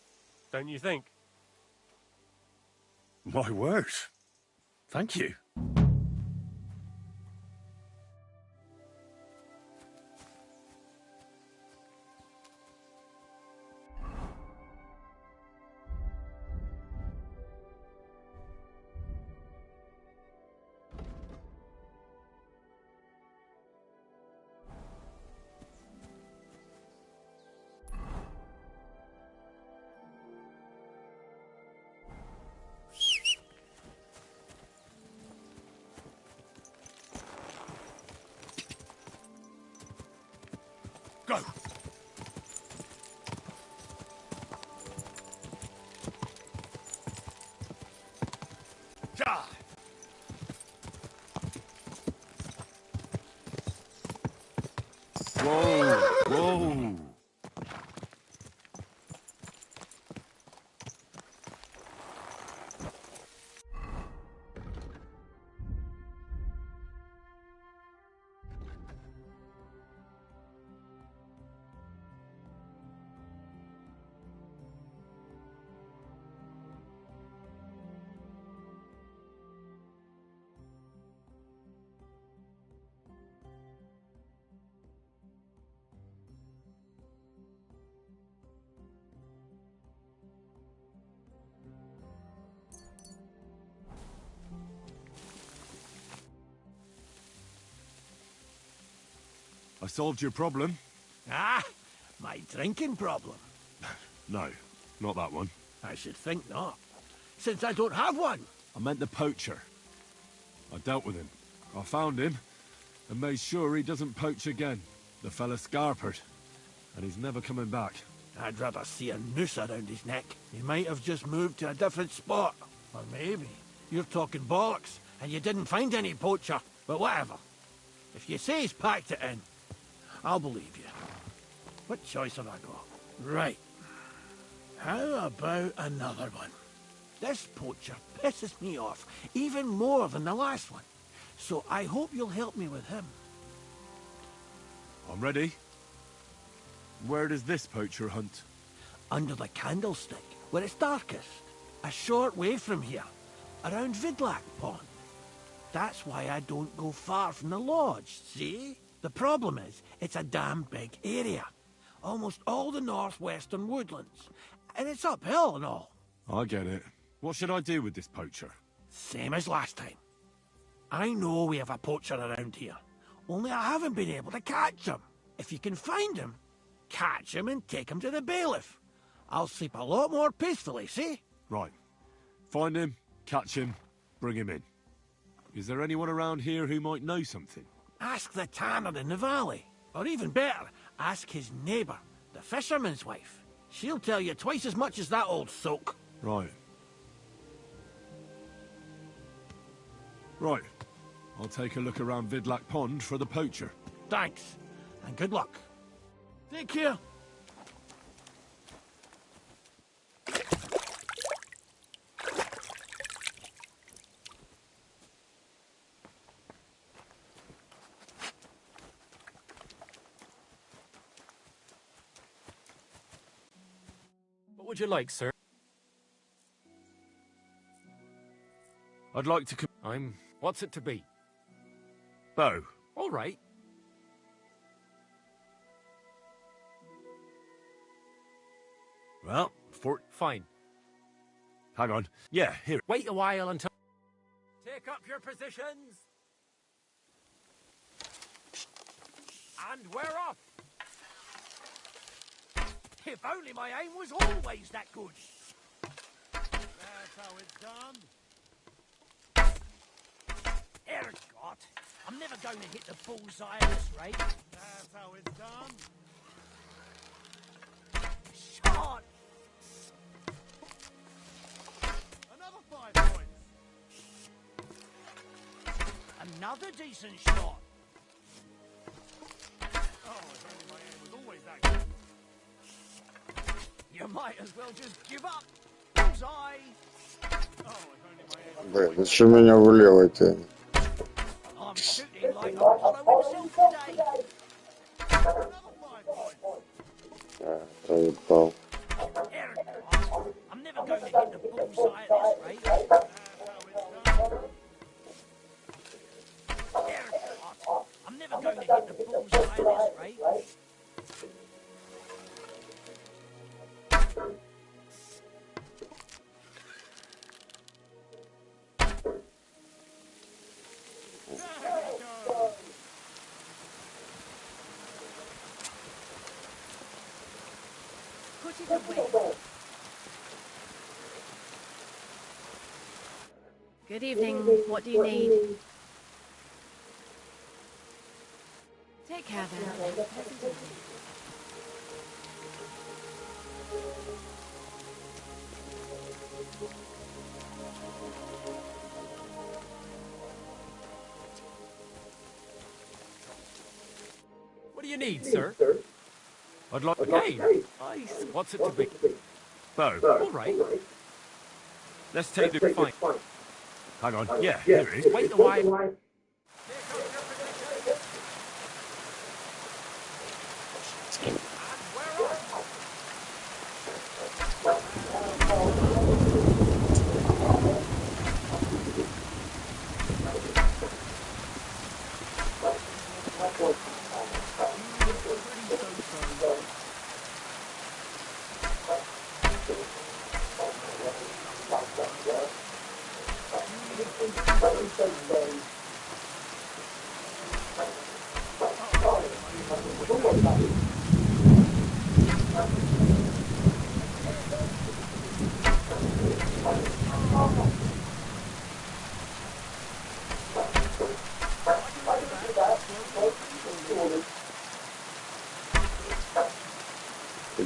don't you think? My word. Thank you. Go! Ja! Whoa! Whoa! I solved your problem. Ah, my drinking problem. No, not that one. I should think not, since I don't have one. I meant the poacher. I dealt with him. I found him and made sure he doesn't poach again. The fella scarpered, and he's never coming back. I'd rather see a noose around his neck. He might have just moved to a different spot. Or maybe you're talking bollocks and you didn't find any poacher. But whatever. If you say he's packed it in, I'll believe you. What choice have I got? Right. How about another one? This poacher pisses me off even more than the last one. So I hope you'll help me with him. I'm ready. Where does this poacher hunt? Under the candlestick, where it's darkest. A short way from here. Around Vidlak Pond. That's why I don't go far from the lodge, see? The problem is, it's a damn big area. Almost all the northwestern woodlands. And it's uphill and all. I get it. What should I do with this poacher? Same as last time. I know we have a poacher around here. Only I haven't been able to catch him. If you can find him, catch him and take him to the bailiff. I'll sleep a lot more peacefully, see? Right. Find him, catch him, Bring him in. Is there anyone around here who might know something? Ask the tanner in the valley. Or even better, ask his neighbour, the fisherman's wife. She'll tell you twice as much as that old soak. Right. Right. I'll take a look around Vidlac Pond for the poacher. Thanks, and good luck. Take care. What would you like, sir? I'd like to What's it to be? Bow. All right. Well, Fine. Hang on. Yeah, here. Wait a while until... Take up your positions! And we're off! If only my aim was always that good. That's how it's done. Ergot, I'm never going to hit the bullseye at this rate. That's how it's done. Shot! Another 5 points. Another decent shot. Oh, if only my aim was always that good. You might as well just give up. Bullseye. Oh, if only my aim was Блин, зачем меня влево тянет? I'm shooting like Apollo himself today. Проебал. I'm never going to hit the bullseye at this rate. I'm never going to hit the bullseye at this rate. Put it away. Good evening. What do you need? Take care then. What do you need, sir? I'd like Okay. Nice. What's it to be? Bow. All right. Let's take the Fine. Hang on. Yeah, here it is. Wait a while.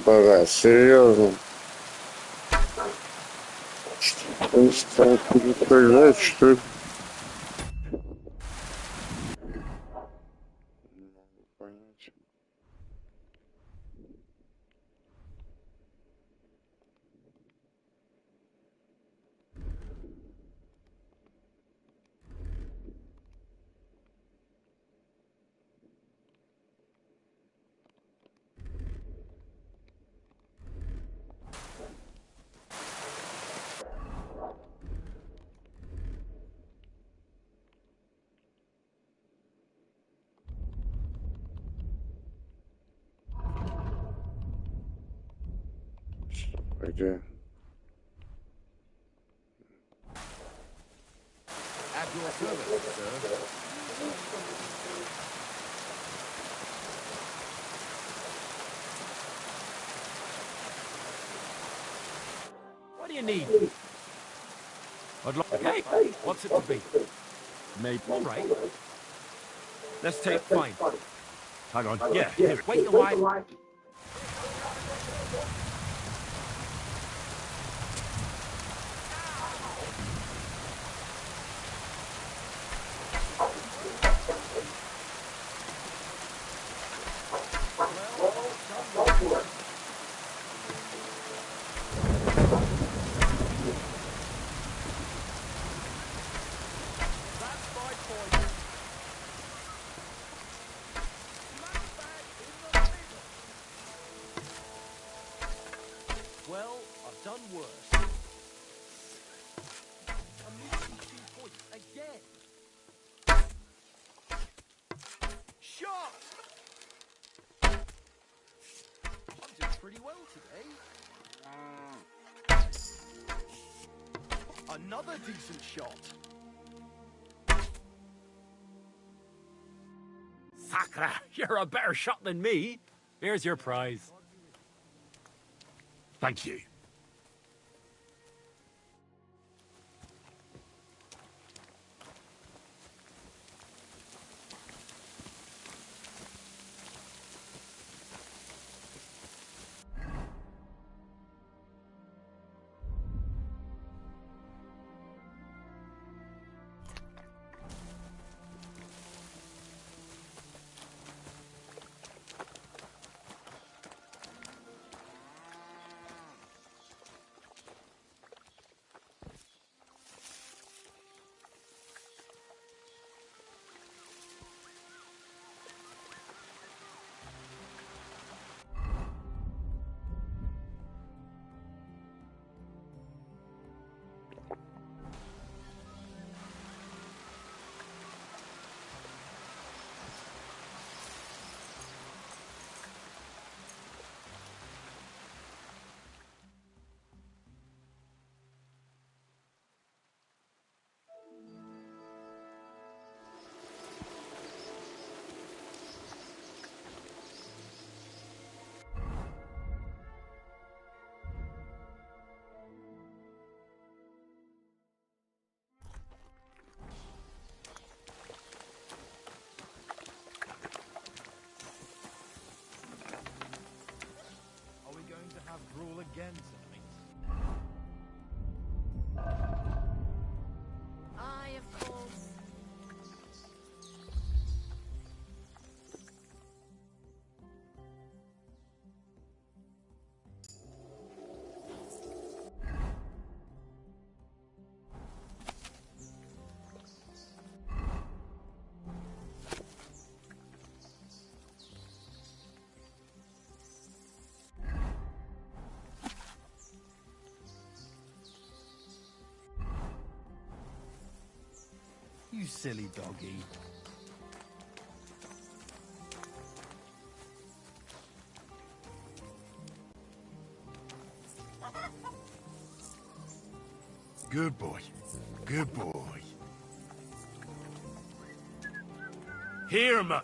Бага, серьезно. Он стал перестреляет, что ли? Не могу понять. Пойди. At your service, sir. What do you need? I'd like... Okay, what's it to be? Maybe. All right. Let's take... Fine. Hang on. Yeah, here. Wait a while. Well, I've done worse. I'm losing 2 points again. Shot! I'm doing pretty well today. Another decent shot. Sacra, you're a better shot than me. Here's your prize. Thank you. Are we going to have brawl again tonight? Aye, of course. You silly doggy. Good boy. Good boy. Here, Mutt.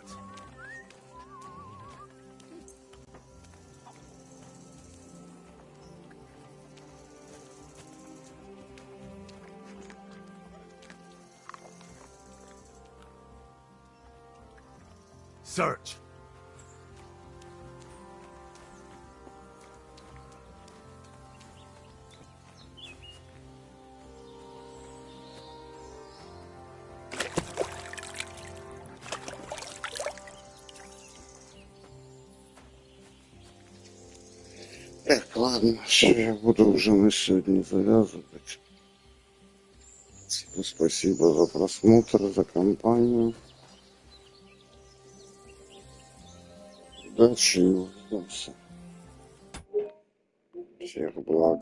Search. Так, ладно, все, я буду уже на сегодня завязывать. Всем спасибо за просмотр, за компанию. Удачи и увидимся. Всех благ.